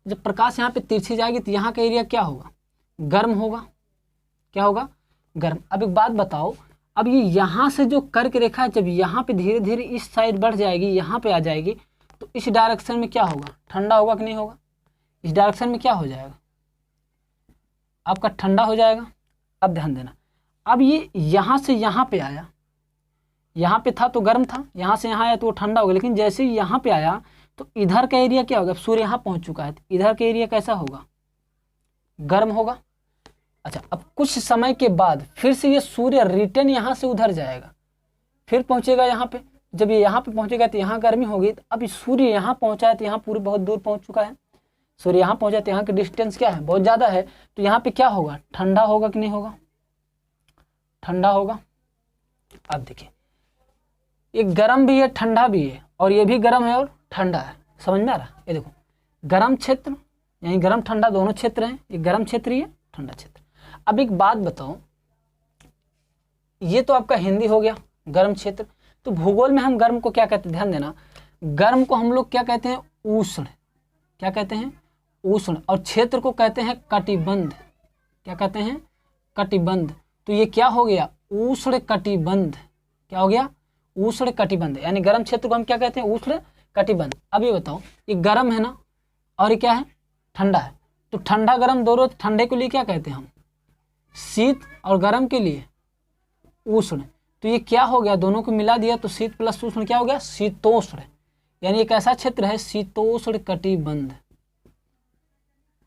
जब प्रकाश यहाँ पे तिरछी जाएगी तो यहाँ का एरिया क्या होगा, गर्म होगा, क्या होगा, गर्म। अब एक बात बताओ, अब ये यहाँ से जो कर्क रेखा है जब यहाँ पे धीरे धीरे इस साइड बढ़ जाएगी, यहाँ पे आ जाएगी, तो इस डायरेक्शन में क्या होगा, ठंडा होगा कि नहीं होगा, इस डायरेक्शन में क्या हो जाएगा, आपका ठंडा हो जाएगा। अब ध्यान देना, अब ये यहाँ से यहाँ पे आया, यहाँ पे था तो गर्म था, यहाँ से यहाँ आया तो वो ठंडा होगा, लेकिन जैसे ही यहाँ पे आया तो इधर का एरिया क्या होगा, सूर्य यहाँ पहुँच चुका है तो इधर का एरिया कैसा होगा, गर्म होगा। अच्छा, अब कुछ समय के बाद फिर से ये सूर्य रिटर्न यहाँ से उधर जाएगा, फिर पहुँचेगा यहाँ पे, जब ये यहाँ पे पहुँचेगा तो यहाँ गर्मी होगी। तो अब सूर्य यहाँ पहुँचा है तो यहाँ पूरे बहुत दूर पहुँच चुका है, सूर्य यहाँ पहुँचा तो यहाँ का डिस्टेंस क्या है, बहुत ज़्यादा है, तो यहाँ पे क्या होगा, ठंडा होगा कि नहीं होगा, ठंडा होगा। अब देखिए ये गर्म भी है ठंडा भी है, और ये भी गर्म है और ठंडा है, समझ में आ रहा है। ये देखो गर्म क्षेत्र यानी गर्म ठंडा दोनों क्षेत्र हैं, ये गर्म क्षेत्र ही है, ठंडा क्षेत्र। अब एक बात बताओ, ये तो आपका हिंदी हो गया गर्म क्षेत्र, तो भूगोल में हम गर्म को क्या कहते हैं, ध्यान देना, गर्म को हम लोग क्या कहते हैं, उष्ण, क्या कहते हैं, उष्ण, और क्षेत्र को कहते हैं कटिबंध, क्या कहते हैं, कटिबंध। तो ये क्या हो गया, उष्ण कटिबंध, क्या हो गया, उष्ण कटिबंध, यानी गर्म क्षेत्र को हम क्या कहते हैं, उष्ण कटिबंध। अब ये बताओ, ये गर्म है ना और ये क्या है, ठंडा है, तो ठंडा गर्म दोनों, ठंडे के लिए क्या कहते हैं हम, शीत, और गर्म के लिए उष्ण। तो ये क्या हो गया, दोनों को मिला दिया तो शीत प्लस उष्ण क्या हो गया, शीतोष्ण, यानी एक ऐसा क्षेत्र है शीतोष्ण कटिबंध,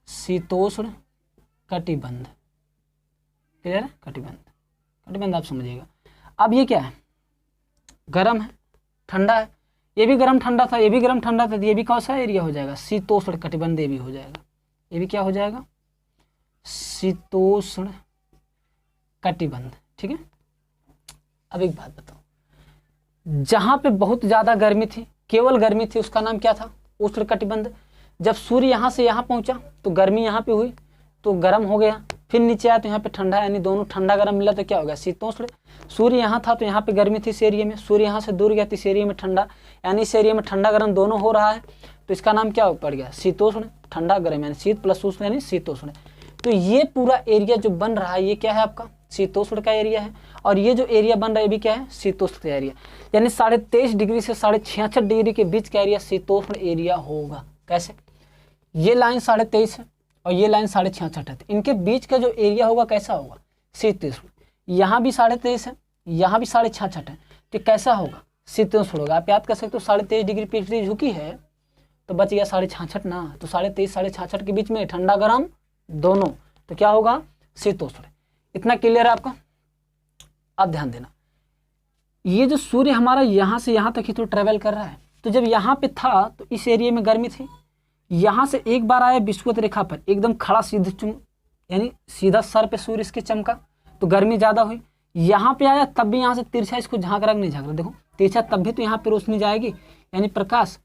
शीतोष्ण कटिबंध। क्लियर है, कटिबंध, कटिबंध आप समझिएगा। अब ये क्या है, गर्म है ठंडा है, ये भी गर्म ठंडा था, ये भी गर्म ठंडा था, तो ये भी कौन सा एरिया हो जाएगा, शीतोष्ण कटिबंध, ये भी हो जाएगा, ये भी क्या हो जाएगा, शीतोष्ण कटिबंध। ठीक है। अब एक बात बताओ, जहां पे बहुत ज्यादा गर्मी थी, केवल गर्मी थी, उसका नाम क्या था, उष्ण कटिबंध। जब सूर्य यहाँ से यहाँ पहुंचा तो गर्मी यहाँ पे हुई तो गर्म हो गया, फिर नीचे आया तो यहाँ पे ठंडा, यानी दोनों ठंडा गर्म मिला तो क्या हो गया, शीतोष्ण। सूर्य यहाँ था तो यहाँ पे गर्मी थी इस एरिया में, सूर्य यहाँ से दूर गया तो इस एरिया में ठंडा, यानी इस एरिया में ठंडा गर्म दोनों हो रहा है, तो इसका नाम क्या पड़ गया, शीतोष्ण, ठंडा गर्म, यानी शीत प्लस उष्ण यानी शीतोष्ण। तो ये पूरा एरिया जो बन रहा है ये क्या है, आपका शीतोष्ण का एरिया है, और ये जो एरिया बन रहा है ये भी क्या है, शीतोष्ण का एरिया, यानी 23.5 डिग्री से 66.5 डिग्री के बीच का एरिया शीतोष्ण एरिया होगा। कैसे, ये लाइन 23.5 है और ये लाइन 66.5 है, इनके बीच का जो एरिया होगा कैसा होगा, शीतोष्ण। यहाँ भी 23.5 है, यहाँ भी 66.5 है, तो कैसा होगा, शीतोष्ण होगा। आप याद कर सकते हो 23.5 डिग्री पृथ्वी झुकी है तो बच गया 66.5 ना, तो 23.5 66.5 के बीच में ठंडा गर्म दोनों, तो क्या होगा, शीतोष्ण। इतना क्लियर है आपका। अब ध्यान देना, ये जो सूर्य हमारा यहाँ से यहाँ तक ही तो ट्रेवल कर रहा है, तो जब यहाँ पे था तो इस एरिया में गर्मी थी, यहाँ से एक बार आया विषुवत रेखा पर एकदम खड़ा सीधे यानी सीधा सर पे सूर्य इसके चमका तो गर्मी ज़्यादा हुई, यहाँ पे आया तब भी यहाँ से तिरछा इसको झाँक रहा नहीं झाँक रहा, देखो तिरछा तब भी तो यहाँ पे रोशनी जाएगी यानी प्रकाश।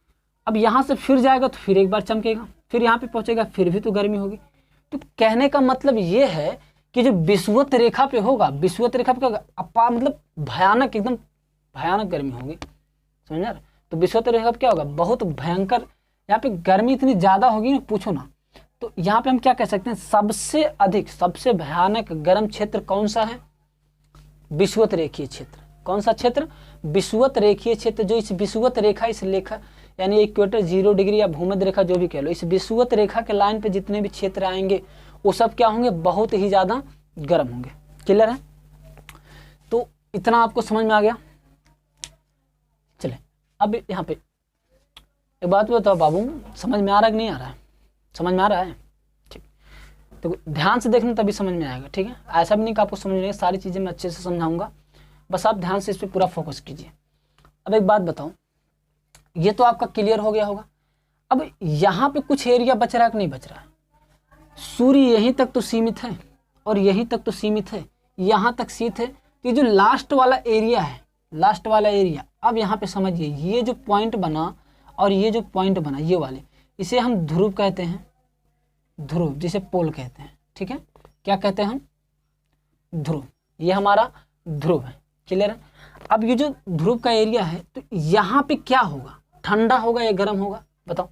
अब यहाँ से फिर जाएगा तो फिर एक बार चमकेगा, फिर यहाँ पे पहुँचेगा फिर भी तो गर्मी होगी। तो कहने का मतलब ये है कि जो विषुवत रेखा पे होगा, विषुवत रेखा पे अपा मतलब भयानक, एकदम भयानक गर्मी होगी, समझ रहे। तो विषुवत रेखा पे क्या होगा, बहुत भयंकर, यहाँ पे गर्मी इतनी ज़्यादा होगी ना पूछो ना। तो यहाँ पे हम क्या कह सकते हैं, सबसे अधिक सबसे भयानक गर्म क्षेत्र कौन सा है, विषुवत रेखीय क्षेत्र। कौन सा क्षेत्र, विषुवत रेखीय क्षेत्र। जो इस विषुवत रेखा, इस रेखा यानी इक्वेटर 0 डिग्री या भूमध्य रेखा जो भी कह लो, इस विषुवत रेखा के लाइन पे जितने भी क्षेत्र आएंगे वो सब क्या होंगे, बहुत ही ज़्यादा गर्म होंगे। क्लियर है, तो इतना आपको समझ में आ गया। चले अब यहाँ पे एक बात बताओ बाबू, समझ में आ रहा है कि नहीं आ रहा है, समझ में आ रहा है, ठीक। तो ध्यान से देखना तभी समझ में आएगा, ठीक है। ऐसा भी नहीं कि आपको समझ नहीं, सारी चीज़ें मैं अच्छे से समझाऊंगा, बस आप ध्यान से इस पर पूरा फोकस कीजिए। अब एक बात बताओ, ये तो आपका क्लियर हो गया होगा। अब यहाँ पे कुछ एरिया बच रहा है कि नहीं बच रहा है? सूर्य यहीं तक तो सीमित है और यहीं तक तो सीमित है, यहाँ तक सीमित है। तो ये जो लास्ट वाला एरिया है, लास्ट वाला एरिया, अब यहाँ पे समझिए, ये जो पॉइंट बना और ये जो पॉइंट बना, ये वाले, इसे हम ध्रुव कहते हैं, ध्रुव जिसे पोल कहते हैं, ठीक है। क्या कहते हैं हम? ध्रुव। ये हमारा ध्रुव है, क्लियर है। अब ये जो ध्रुव का एरिया है, तो यहाँ पे क्या होगा? ठंडा होगा या गर्म होगा? बताओ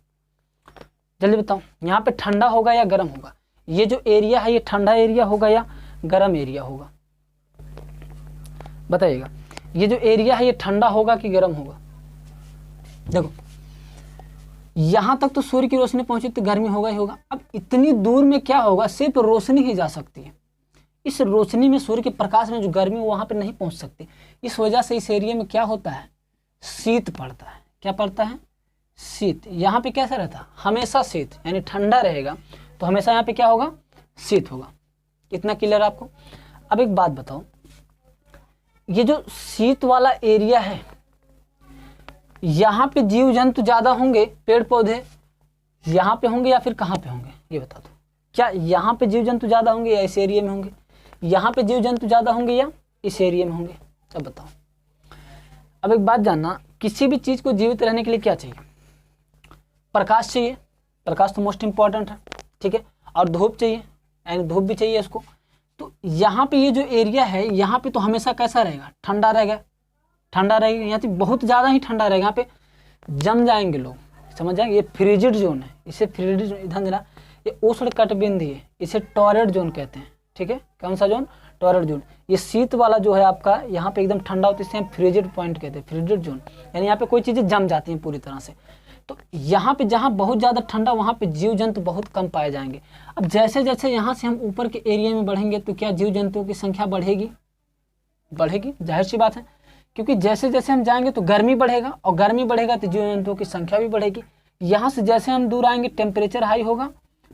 जल्दी बताओ, यहाँ पे ठंडा होगा या गर्म होगा? ये जो एरिया है ये ठंडा एरिया होगा या गर्म एरिया होगा? बताइएगा। ये जो एरिया है ये ठंडा होगा कि गर्म होगा? देखो यहां तक तो सूर्य की रोशनी पहुंची तो गर्मी होगा ही होगा। अब इतनी दूर में क्या होगा? सिर्फ रोशनी ही जा सकती है। इस रोशनी में, सूर्य के प्रकाश में जो गर्मी वहां पे नहीं पहुंच सकती। इस वजह से इस एरिया में क्या होता है? शीत पड़ता है। क्या पड़ता है? शीत। यहाँ पे कैसा रहता है? हमेशा शीत, यानी ठंडा रहेगा तो हमेशा यहाँ पे क्या होगा? शीत होगा। इतना क्लियर आपको? अब एक बात बताओ, ये जो शीत वाला एरिया है, यहाँ पे जीव जंतु ज्यादा होंगे, पेड़ पौधे यहाँ पे होंगे या फिर कहाँ पे होंगे? ये बता दो। क्या यहाँ पे जीव जंतु ज्यादा होंगे या इस एरिया में होंगे? यहाँ पे जीव जंतु ज्यादा होंगे या इस एरिया में होंगे? अब बताओ। अब एक बात जानना, किसी भी चीज को जीवित रहने के लिए क्या चाहिए? प्रकाश चाहिए। प्रकाश तो मोस्ट इंपॉर्टेंट है, ठीक है। और धूप चाहिए, यानी धूप भी चाहिए इसको। तो यहाँ पे ये जो एरिया है, यहाँ पे तो हमेशा कैसा रहेगा? ठंडा रहेगा। ठंडा रहेगा, यहाँ तो बहुत ज़्यादा ही ठंडा रहेगा। यहाँ पे जम जाएंगे लोग, समझ जाएंगे। ये फ्रिजिड जोन है, इसे फ्रिजिड, इधर जरा, ये उष्ण कटिबंधीय है, इसे टॉरेट जोन कहते हैं, ठीक है। कौन सा जोन? Torrid zone. ये शीत वाला जो है आपका, यहाँ पे एकदम ठंडा होता है, इसे हम फ्रिजिड पॉइंट कहते हैं, फ्रिजिड जोन, यानी यहाँ पे कोई चीज़ें जम जाती हैं पूरी तरह से। तो यहाँ पे जहाँ बहुत ज़्यादा ठंडा, वहाँ पे जीव जंतु बहुत कम पाए जाएंगे। अब जैसे जैसे यहाँ से हम ऊपर के एरिया में बढ़ेंगे तो क्या जीव जंतुओं की संख्या बढ़ेगी? बढ़ेगी, जाहिर सी बात है, क्योंकि जैसे जैसे हम जाएंगे तो गर्मी बढ़ेगा, और गर्मी बढ़ेगा तो जीव जंतुओं की संख्या भी बढ़ेगी। यहाँ से जैसे हम दूर आएंगे टेम्परेचर हाई होगा,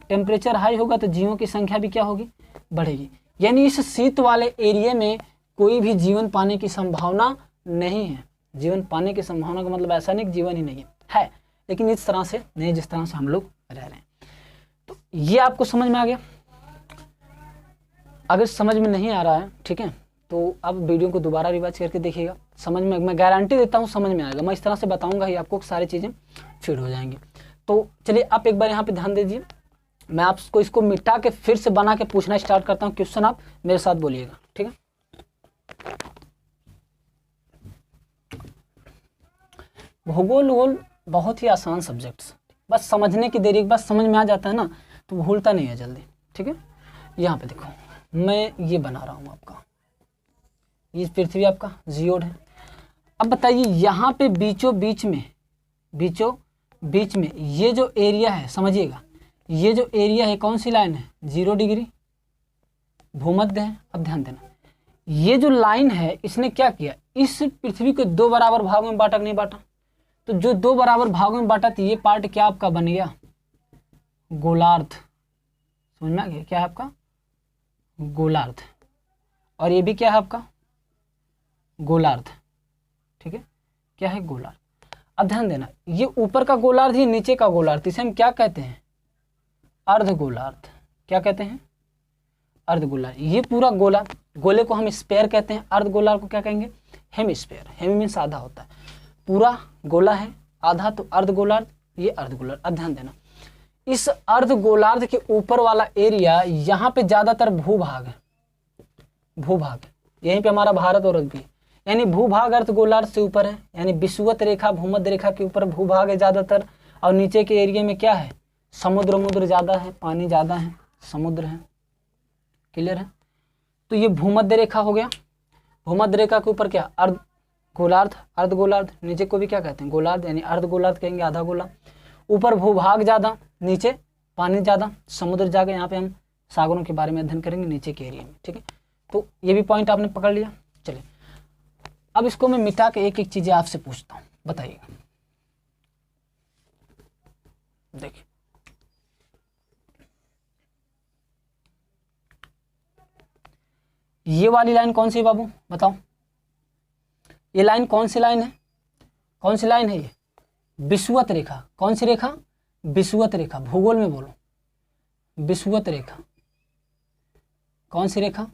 टेम्परेचर हाई होगा तो जीवों की संख्या भी क्या होगी? बढ़ेगी। यानी इस शीत वाले एरिया में कोई भी जीवन पाने की संभावना नहीं है। जीवन पाने की संभावना का मतलब ऐसा नहीं कि जीवन ही नहीं है, लेकिन इस तरह से नहीं जिस तरह से हम लोग रह रहे हैं। तो ये आपको समझ में आ गया? अगर समझ में नहीं आ रहा है, ठीक है, तो आप वीडियो को दोबारा रिवाइज करके देखिएगा, समझ में, मैं गारंटी देता हूँ समझ में आएगा। मैं इस तरह से बताऊंगा ही आपको, सारी चीज़ें फिट हो जाएंगी। तो चलिए आप एक बार यहाँ पे ध्यान दीजिए, मैं आपको इसको मिटा के फिर से बना के पूछना स्टार्ट करता हूँ। क्वेश्चन आप मेरे साथ बोलिएगा, ठीक है। भूगोल बहुत ही आसान सब्जेक्ट्स, बस समझने की देरी, बस समझ में आ जाता है ना तो भूलता नहीं है जल्दी, ठीक है। यहाँ पे देखो, मैं ये बना रहा हूँ आपका, ये पृथ्वी आपका जियोड है। अब बताइए यहाँ पे बीचों बीच में ये जो एरिया है, समझिएगा, ये जो एरिया है कौन सी लाइन है? 0 डिग्री भूमध्य है। अब ध्यान देना, ये जो लाइन है इसने क्या किया? इस पृथ्वी को 2 बराबर भागों में बांटा, नहीं बांटा? तो जो 2 बराबर भागों में बांटा, तो ये पार्ट क्या आपका बन गया? गोलार्ध। समझ में आ गया? क्या है आपका? गोलार्ध। और ये भी क्या है आपका? गोलार्ध, ठीक है। क्या है? गोलार्ध। अब ध्यान देना, ये ऊपर का गोलार्ध, ये नीचे का गोलार्ध, इसे हम क्या कहते हैं? अर्धगोलार्ध। क्या कहते हैं? अर्धगोलार्ध। ये पूरा गोला, गोले को हम स्फीयर कहते हैं, अर्धगोलार्ध को क्या कहेंगे? हेमिस्फीयर। हेमी मीन्स आधा होता है, पूरा गोला है आधा, तो अर्धगोलार्ध, ये अर्धगोलार्ध। अब ध्यान देना, इस अर्धगोलार्ध के ऊपर वाला एरिया, यहाँ पे ज्यादातर भूभाग है, भूभाग यहीं पे हमारा भारत और भी, यानी भूभाग अर्धगोलार्ध से ऊपर है, यानी विषुवत रेखा, भूमध्य रेखा के ऊपर भूभाग है ज्यादातर। और नीचे के एरिया में क्या है? समुद्र ज्यादा है, पानी ज्यादा है, समुद्र है, क्लियर है। तो ये भूमध्य रेखा हो गया। भूमध्य रेखा के ऊपर क्या? अर्धगोलार्ध, अर्धगोलार्ध। नीचे को भी क्या कहते हैं? गोलार्ध, यानी अर्धगोलार्ध कहेंगे, आधा गोला। ऊपर भूभाग ज्यादा, नीचे पानी ज्यादा, समुद्र ज्यादा। यहाँ पे हम सागरों के बारे में अध्ययन करेंगे नीचे के एरिया में, ठीक है। तो ये भी पॉइंट आपने पकड़ लिया। चलिए अब इसको मैं मिटा के एक एक चीजें आपसे पूछता हूँ, बताइएगा। देखिए, ये वाली लाइन कौन सी है बाबू? बताओ, ये लाइन कौन सी लाइन है? कौन सी लाइन है ये? विषुवत रेखा, कौन सी रेखा? विषुवत रेखा, भूगोल में बोलो, विषुवत रेखा, कौन सी रेखा?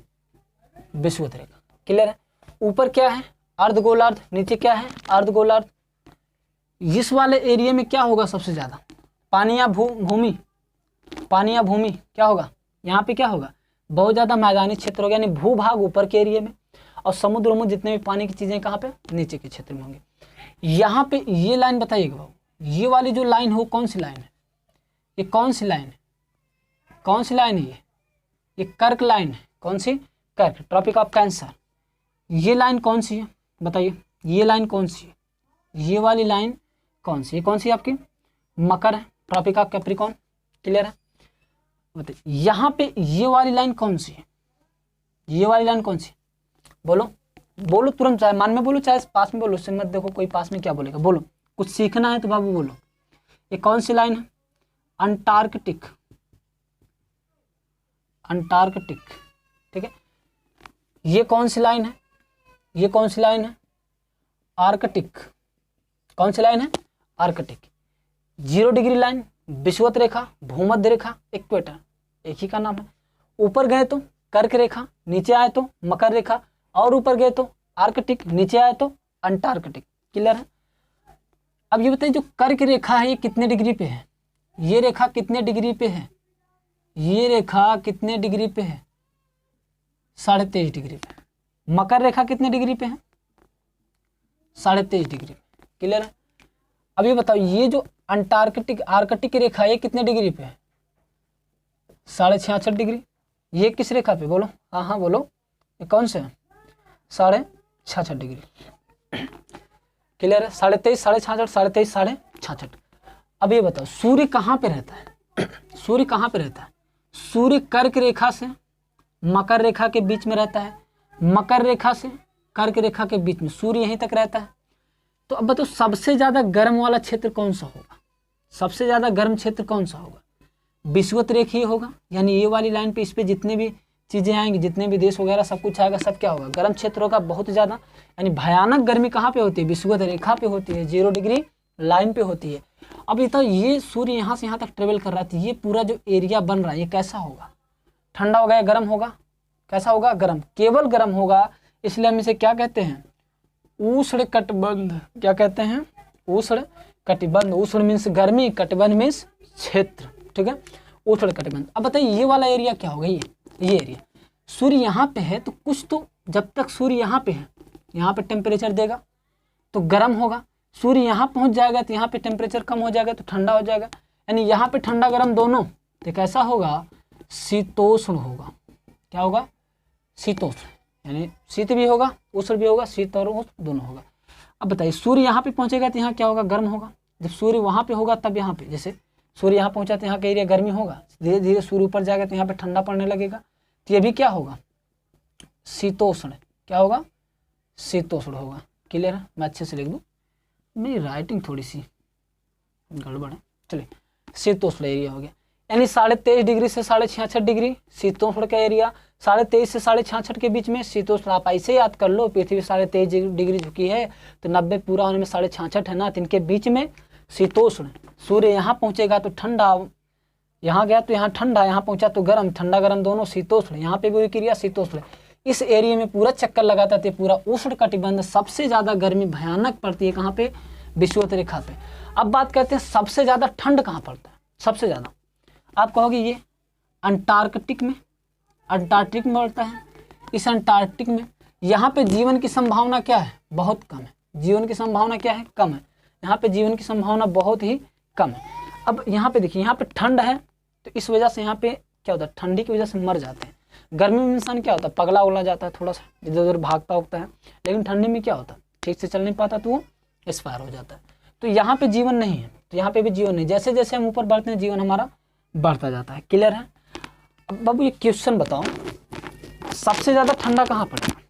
विषुवत रेखा। क्लियर है? ऊपर क्या है? अर्धगोलार्ध, नीचे क्या है? अर्धगोलार्ध। इस वाले एरिया में क्या होगा सबसे ज्यादा? पानी या भूमि? पानी या भूमि क्या होगा? यहाँ पे क्या होगा? बहुत ज्यादा मैदानी क्षेत्र होगा, यानी भूभाग ऊपर के एरिया में, और समुद्र में जितने भी पानी की चीजें कहाँ पे? नीचे के क्षेत्र में होंगे। यहाँ पे ये लाइन बताइएगा बाबू, ये वाली जो लाइन हो कौन सी लाइन है? ये कौन सी लाइन है? कौन सी लाइन है? ये कर्क लाइन है। कौन सी? कर्क, ट्रॉपिक ऑफ कैंसर। ये लाइन कौन सी है बताइए? ये लाइन कौन सी है? ये वाली लाइन कौन सी? ये कौन सी है आपकी? मकर है, ट्रॉपिक ऑफ कैप्रिकॉर्न। क्लियर है? बताइए यहाँ पे ये वाली लाइन कौन सी है? ये वाली लाइन कौन सी? बोलो बोलो तुरंत, चाहे मन में बोलो चाहे पास में बोलो, उससे मत देखो कोई पास में क्या बोलेगा, बोलो। कुछ सीखना है तो बाबू बोलो। ये कौन सी लाइन है? Antarctic, Antarctic. ठीक है। ये कौन सी लाइन है? ये कौन सी लाइन है? आर्कटिक। कौन सी लाइन है? आर्कटिक। 0 डिग्री लाइन, विषुवत रेखा, भूमध्य रेखा, इक्वेटर, एक ही का नाम है। ऊपर गए तो कर्क रेखा, नीचे आए तो मकर रेखा, और ऊपर गए तो आर्कटिक, नीचे आए तो अंटार्कटिक। क्लियर है? अब ये बताइए जो कर्क रेखा है ये कितने डिग्री पे है? ये रेखा कितने डिग्री पे है? ये रेखा कितने डिग्री पे है? 23.5 डिग्री पे। मकर रेखा कितने डिग्री पे है? 23.5 डिग्री पे। क्लियर है? अब ये बताओ ये जो अंटार्कटिक आर्कटिक रेखा ये कितने डिग्री पे है? 66.5 डिग्री। ये किस रेखा पे? बोलो, हाँ हाँ बोलो, ये कौन से है? 66.5 डिग्री। क्लियर है? 23.5, 66.5, 23.5, 66.5। अब ये बताओ सूर्य कहाँ पे रहता है? सूर्य कहाँ पे रहता है? सूर्य कर्क रेखा से मकर रेखा के बीच में रहता है, मकर रेखा से कर्क रेखा के बीच में सूर्य यहीं तक रहता है। तो अब बताओ सबसे ज्यादा गर्म वाला क्षेत्र कौन सा होगा? सबसे ज्यादा गर्म क्षेत्र कौन सा होगा? विषुवत रेखीय होगा, यानी ये वाली लाइन पे, इस पे जितने भी चीजें आएंगी, जितने भी देश वगैरह सब कुछ आएगा, सब क्या होगा? गर्म क्षेत्र होगा बहुत ज्यादा। यानी भयानक गर्मी कहाँ पे होती है? विषुवत रेखा पे होती है, 0 डिग्री लाइन पे होती है। अब ये तो ये सूर्य यहाँ से यहाँ तक ट्रेवल कर रहा था, ये पूरा जो एरिया बन रहा है ये कैसा होगा? ठंडा होगा या गर्म होगा? कैसा होगा? गर्म, केवल गर्म होगा। इसलिए हम इसे क्या कहते हैं? उष्ण कटिबंध। क्या कहते हैं? उष्ण कटिबंध। उष्ण मीन्स गर्मी, कटिबंध मीन्स क्षेत्र। ठीक है, उष्ण कटिबंध। अब बताइए ये वाला एरिया क्या होगा? ये एरिया सूर्य यहाँ पे है तो कुछ तो, जब तक सूर्य यहाँ पे है यहाँ पे टेम्परेचर देगा तो गर्म होगा। सूर्य यहाँ पहुँच जाएगा तो यहाँ पे टेम्परेचर कम हो जाएगा तो ठंडा हो जाएगा। यानी यहाँ पे ठंडा गर्म दोनों, तो कैसा होगा? शीतोष्ण होगा। क्या होगा? शीतोष्ण, यानी शीत भी होगा, उष्ण भी होगा, शीत और उष्ण दोनों होगा। अब बताइए सूर्य यहाँ पे पहुँचेगा तो यहाँ क्या होगा? गर्म होगा। जब सूर्य वहाँ पे होगा तब यहाँ पे, जैसे सूर्य यहाँ पहुँचा तो यहाँ का एरिया गर्मी होगा, धीरे धीरे सूर्य ऊपर जाएगा तो यहाँ पे ठंडा पड़ने लगेगा, तो ये भी क्या होगा? शीतोष्ण। क्या होगा? शीतोष्ण होगा। क्लियर है? मैं अच्छे से लिख दूँ, मेरी राइटिंग थोड़ी सी गड़बड़ है। चलिए, शीतोष्ण एरिया हो गया, यानी 23.5 डिग्री से 66.5 डिग्री शीतोष्ण का एरिया। 23.5 से 66.5 के बीच में शीतोष्ण। आप ऐसे याद कर लो, पृथ्वी 23.5 डिग्री झुकी है तो 90 पूरा होने में 66.5 है ना, तो इनके बीच में शीतोष्ण। सूर्य यहाँ पहुँचेगा तो ठंडा, यहाँ गया तो यहाँ ठंडा, यहाँ पहुँचा तो गर्म, ठंडा गर्म दोनों, शीतोष्ण। यहाँ पे भी क्रिया शीतोष्ण। इस एरिया में पूरा चक्कर लगाता है, पूरा उष्ण कटिबंध। सबसे ज्यादा गर्मी भयानक पड़ती है कहाँ पे? विषुवत रेखा पे। अब बात करते हैं सबसे ज्यादा ठंड कहाँ पड़ता है? सबसे ज्यादा आप कहोगे ये अंटार्कटिक में, अंटार्कटिक में पड़ता है। इस अंटार्कटिक में यहाँ पे जीवन की संभावना क्या है? बहुत कम है। जीवन की संभावना क्या है? कम है। यहाँ पे जीवन की संभावना बहुत ही कम है। अब यहाँ पे देखिए, यहाँ पे ठंड है तो इस वजह से यहाँ पे क्या होता है? ठंडी की वजह से मर जाते हैं। गर्मी में इंसान क्या होता है? पगला उगला जाता है, थोड़ा सा इधर उधर भागता उगता है। लेकिन ठंडी में क्या होता है? ठीक से चल नहीं पाता तो वो एक्सपायर हो जाता है। तो यहाँ पे जीवन नहीं है, तो यहाँ पे भी जीवन नहीं। जैसे जैसे हम ऊपर बढ़ते हैं जीवन हमारा बढ़ता जाता है। क्लियर है? अब बाबू ये क्वेश्चन बताओ, सबसे ज्यादा ठंडा कहाँ पड़ेगा?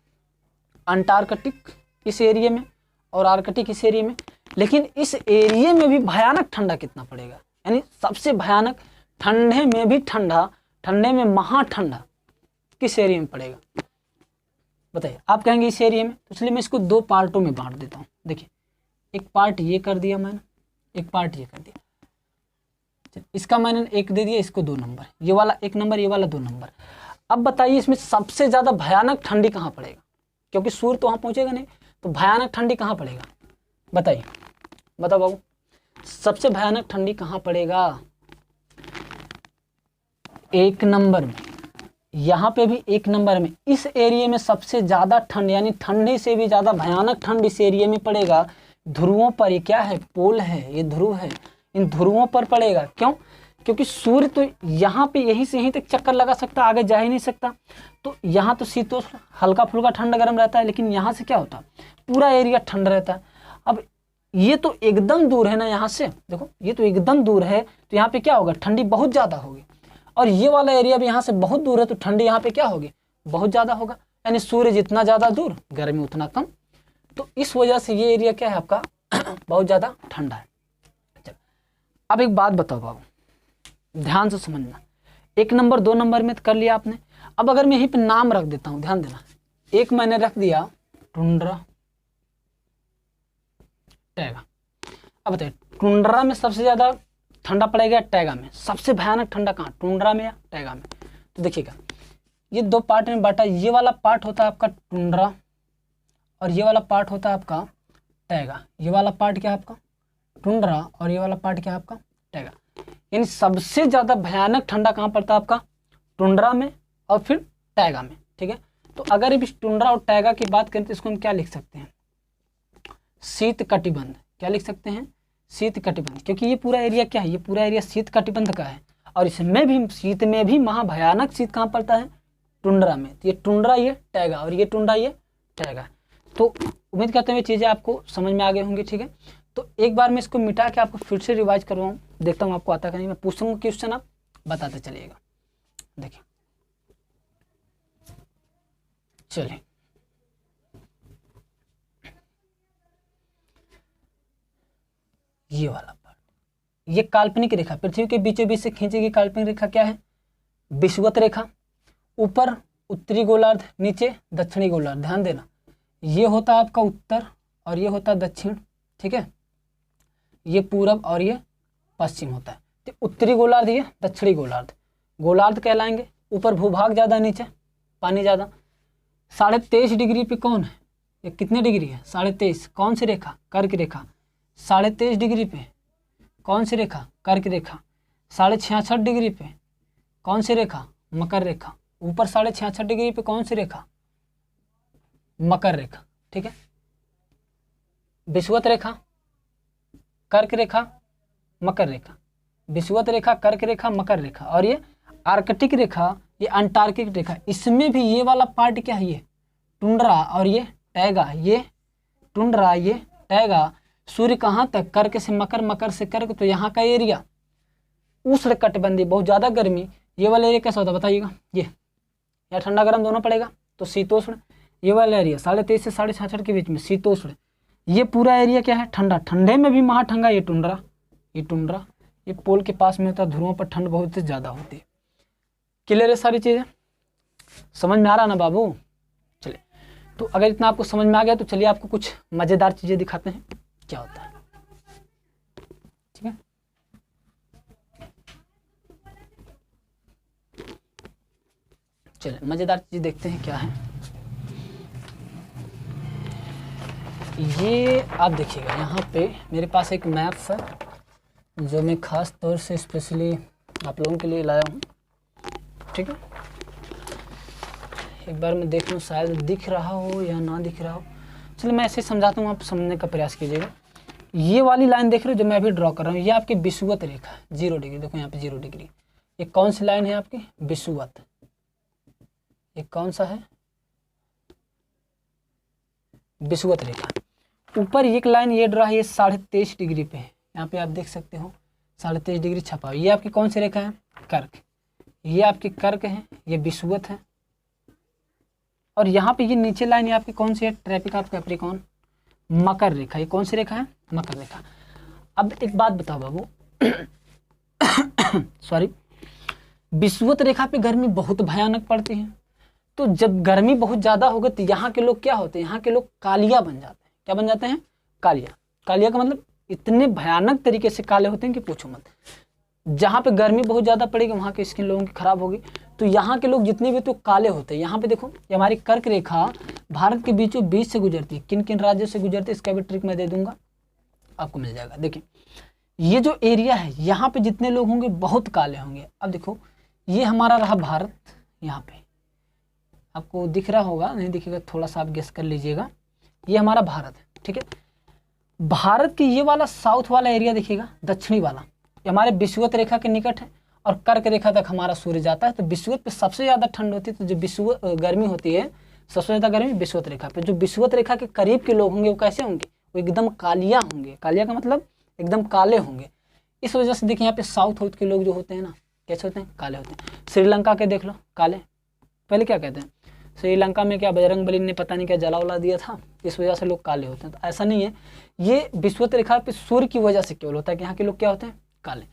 अंटार्कटिक इस एरिया में और आर्कटिक इस एरिया में। लेकिन इस एरिया में भी भयानक ठंडा कितना पड़ेगा? यानी सबसे भयानक, ठंडे में भी ठंडा, ठंडे में महा ठंडा किस एरिया में पड़ेगा? बताइए। आप कहेंगे इस एरिया में, तो इसलिए मैं इसको 2 पार्टों में बांट देता हूँ। देखिए, एक पार्ट ये कर दिया मैंने एक पार्ट ये कर दिया। इसका मैंने 1 दे दिया, इसको 2 नंबर, ये वाला 1 नंबर, ये वाला 2 नंबर। अब बताइए इसमें सबसे ज़्यादा भयानक ठंडी कहाँ पड़ेगा, क्योंकि सूर्य तो वहाँ पहुँचेगा नहीं, तो भयानक ठंडी कहाँ पड़ेगा बताइए, बताओ बाबू, सबसे भयानक ठंडी कहाँ पड़ेगा? 1 नंबर में, यहाँ पे भी 1 नंबर में। इस एरिया में सबसे ज़्यादा ठंड, यानी ठंडी से भी ज़्यादा भयानक ठंड इस एरिया में पड़ेगा। ध्रुवों पर, ये क्या है, पोल है, ये ध्रुव है, इन ध्रुवों पर पड़ेगा। क्यों? क्योंकि सूर्य तो यहाँ पे यहीं से यहीं तक चक्कर लगा सकता, आगे जा ही नहीं सकता। तो यहाँ तो शीतोष्ण हल्का फुल्का ठंडा गर्म रहता है, लेकिन यहाँ से क्या होता है, पूरा एरिया ठंड रहता है। अब ये तो एकदम दूर है ना यहाँ से, देखो ये तो एकदम दूर है, तो यहाँ पे क्या होगा, ठंडी बहुत ज़्यादा होगी। और ये वाला एरिया भी यहाँ से बहुत दूर है, तो ठंडी यहाँ पे क्या होगी, बहुत ज़्यादा होगा। यानी सूर्य जितना ज़्यादा दूर, गर्मी उतना कम। तो इस वजह से ये एरिया क्या है आपका बहुत ज़्यादा ठंडा है। चलो अब एक बात बताओ बाबू, ध्यान से समझना। 1 नंबर 2 नंबर में तो कर लिया आपने। अब अगर मैं यहीं पे नाम रख देता हूँ, ध्यान देना, एक मैंने रख दिया टुंड्रा टैगा। अब बताइए टुंड्रा में सबसे ज़्यादा ठंडा पड़ेगा, टैगा में सबसे भयानक ठंडा कहाँ, टुंड्रा में या टैगा में? तो देखिएगा ये 2 पार्ट में बांटा, ये वाला पार्ट होता है आपका टुंड्रा और ये वाला पार्ट होता है आपका टैगा। ये वाला पार्ट क्या है आपका टुंड्रा और ये वाला पार्ट क्या है आपका टैगा। यानी सबसे ज़्यादा भयानक ठंडा कहाँ पड़ता है आपका, टुंड्रा में और फिर टैगा में। ठीक है, तो अगर इस टुंड्रा और टैगा की बात करें तो इसको हम क्या लिख सकते हैं, शीत कटिबंध। क्या लिख सकते हैं, शीत कटिबंध, क्योंकि ये पूरा एरिया क्या है, ये पूरा एरिया शीत कटिबंध का है। और इसमें भी शीत में भी महाभयानक शीत कहाँ पड़ता है, टुंड्रा में। तो ये टुंड्रा ये टैगा और ये टुंड्रा ये टैगा। तो उम्मीद करते हैं चीज़ें आपको समझ में आ गई होंगी। ठीक है, तो एक बार मैं इसको मिटा के आपको फिर से रिवाइज करवाऊँ, देखता हूँ आपको आता कि नहीं। मैं पूछूंगा क्वेश्चन, आप बताते चलिएगा। देखिए चलिए, ये वाला पार्ट, ये काल्पनिक रेखा पृथ्वी के बीचों बीच से खींची गई काल्पनिक रेखा क्या है, विषुवत रेखा। ऊपर उत्तरी गोलार्ध, नीचे दक्षिणी गोलार्ध। ध्यान देना, ये होता है आपका उत्तर और ये होता है दक्षिण। ठीक है, ये पूरब और ये पश्चिम होता है। तो उत्तरी गोलार्ध ये दक्षिणी गोलार्ध, गोलार्ध कहलाएंगे। ऊपर भूभाग ज़्यादा, नीचे पानी ज़्यादा। 23.5 डिग्री पे कौन है, ये कितने डिग्री है, 23.5। कौन सी रेखा, कर्क रेखा। 23.5 डिग्री पे कौन सी रेखा, कर्क रेखा। 66.5 डिग्री पे कौन सी रेखा, मकर रेखा। ऊपर 66.5 डिग्री पे कौन सी रेखा, मकर रेखा। ठीक है, विषुवत रेखा, कर्क रेखा, मकर रेखा। विषुवत रेखा, कर्क रेखा, मकर रेखा। और ये आर्कटिक रेखा, ये अंटार्कटिक रेखा। इसमें भी ये वाला पार्ट क्या है, ये टुंड्रा और ये टैगा। ये टुंड्रा ये टैगा। सूर्य कहाँ तक, कर्क से मकर, मकर से कर्क। तो यहाँ का एरिया उष्ण कटिबंधीय, बहुत ज़्यादा गर्मी। ये वाला एरिया कैसा होता है बताइएगा, ये या ठंडा गर्म दोनों पड़ेगा, तो शीतोष्ण। ये वाला एरिया 23.5 से 66.5 के बीच में शीतोष्ण। ये पूरा एरिया क्या है, ठंडा। ठंडे में भी महाठंडा ये टुंड्रा, ये टुंड्रा, ये पोल के पास में होता है। ध्रुवों पर ठंड बहुत ज़्यादा होती है। क्लियर है सारी चीज़ें, समझ में आ रहा ना बाबू? चलिए, तो अगर इतना आपको समझ में आ गया तो चलिए आपको कुछ मज़ेदार चीज़ें दिखाते हैं क्या होता है। ठीक है, चलिए मज़ेदार चीज़ देखते हैं क्या है। ये आप देखिएगा, यहाँ पे मेरे पास एक मैप्स है जो मैं ख़ास तौर से स्पेशली आप लोगों के लिए लाया हूँ। ठीक है, एक बार मैं देख लूँ शायद दिख रहा हो या ना दिख रहा हो। चलिए मैं ऐसे समझाता हूँ, आप समझने का प्रयास कीजिएगा। ये वाली लाइन देख रहे हो जो मैं अभी ड्रॉ कर रहा हूँ, ये आपकी विषुवत रेखा है, 0 डिग्री। देखो यहाँ पे 0 डिग्री। ये कौन सी लाइन है आपकी, विषुवत। ये कौन सा है, विषुवत रेखा। ऊपर एक लाइन ये ड्रा है, ये 23.5 डिग्री पे है। यहाँ पे आप देख सकते हो 23.5 डिग्री छपा। ये आपकी कौन सी रेखा है, कर्क। ये आपकी कर्क है, ये विषुवत है। और यहाँ पे ये नीचे लाइन ये आपकी कौन सी है, ट्रॉपिक ऑफ कैप्रिकॉर्न, मकर रेखा। ये कौन सी रेखा है, मकर रेखा। अब एक बात बताओ बाबू सॉरी, विषुवत रेखा पे गर्मी बहुत भयानक पड़ती है। तो जब गर्मी बहुत ज़्यादा होगी तो यहाँ के लोग क्या होते हैं, यहाँ के लोग कालिया बन जाते हैं। क्या बन जाते हैं, कालिया। कालिया का मतलब इतने भयानक तरीके से काले होते हैं कि पूछो मत। जहाँ पे गर्मी बहुत ज़्यादा पड़ेगी वहाँ की स्किन लोगों की खराब होगी। तो यहाँ के लोग जितने भी तो काले होते हैं। यहाँ पे देखो ये हमारी कर्क रेखा भारत के बीचों बीच से गुजरती है। किन किन राज्यों से गुजरती है इसका भी ट्रिक मैं दे दूंगा, आपको मिल जाएगा। देखिए ये जो एरिया है यहाँ पे जितने लोग होंगे बहुत काले होंगे। अब देखो ये हमारा रहा भारत, यहाँ पे आपको दिख रहा होगा, नहीं दिखेगा थोड़ा सा आप गेस कर लीजिएगा। ये हमारा भारत है, ठीक है। भारत की ये वाला साउथ वाला एरिया देखिएगा, दक्षिणी वाला, ये हमारे विषुवत रेखा के निकट है और कर्क रेखा तक हमारा सूर्य जाता है। तो विषुवत पे सबसे ज़्यादा ठंड होती है। तो जो विषुवत गर्मी होती है, सबसे ज़्यादा गर्मी विषुवत रेखा पे। जो विषुवत रेखा के करीब के लोग होंगे वो कैसे होंगे, वो एकदम कालिया होंगे। कालिया का मतलब एकदम काले होंगे। इस वजह से देखिए यहाँ पे साउथ के लोग जो होते हैं ना, कैसे होते हैं, काले होते हैं। श्रीलंका के देख लो काले, पहले क्या कहते हैं, श्रीलंका में क्या बजरंगबली ने पता नहीं क्या जला उला दिया था, इस वजह से लोग काले होते हैं। तो ऐसा नहीं है, ये विषुवत रेखा पे सूर्य की वजह से केवल होता है कि यहाँ के लोग क्या होते हैं, काले।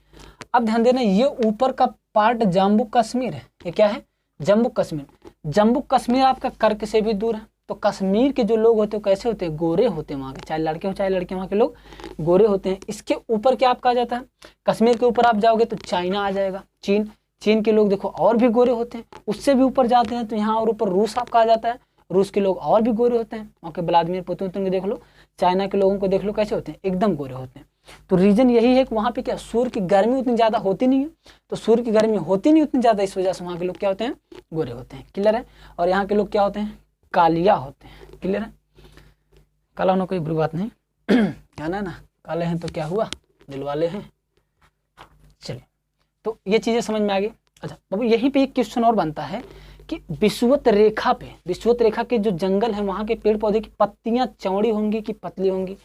अब ध्यान देना, ये ऊपर का पार्ट जम्मू कश्मीर है। ये क्या है, जम्मू कश्मीर। जम्मू कश्मीर आपका कर्क से भी दूर है। तो कश्मीर के जो लोग होते हैं कैसे होते हैं, गोरे होते हैं वहाँ के, चाहे लड़के हो चाहे लड़के, वहाँ के लोग गोरे होते हैं। इसके ऊपर क्या आपका आ जाता है, कश्मीर के ऊपर आप जाओगे तो चाइना आ जाएगा, चीन। चीन के लोग देखो और भी गोरे होते हैं। उससे भी ऊपर जाते हैं तो यहाँ और ऊपर रूस आपका आ जाता है, रूस के लोग और भी गोरे होते हैं। वहाँ के व्लादिमीर पुतिन को देख लो, चाइना के लोगों को देख लो कैसे होते हैं, एकदम गोरे होते हैं। तो रीजन यही है कि वहाँ पे क्या सूर्य की गर्मी उतनी ज़्यादा होती नहीं है। तो सूर्य की गर्मी होती नहीं उतनी ज़्यादा, इस वजह से वहाँ के लोग क्या होते हैं, गोरे होते हैं। क्लियर है। और यहाँ के लोग क्या होते हैं, कालिया होते हैं। क्लियर है। काला होना कोई बुरी बात नहीं, है ना, काले हैं तो क्या हुआ, दिल वाले हैं। चलिए, तो ये चीज़ें समझ में आ गई। अच्छा बाबू, यहीं पे एक क्वेश्चन और बनता है कि विषुवत रेखा पे, विषुवत रेखा के जो जंगल है वहाँ के पेड़ पौधे की पत्तियाँ चौड़ी होंगी कि पतली होंगी।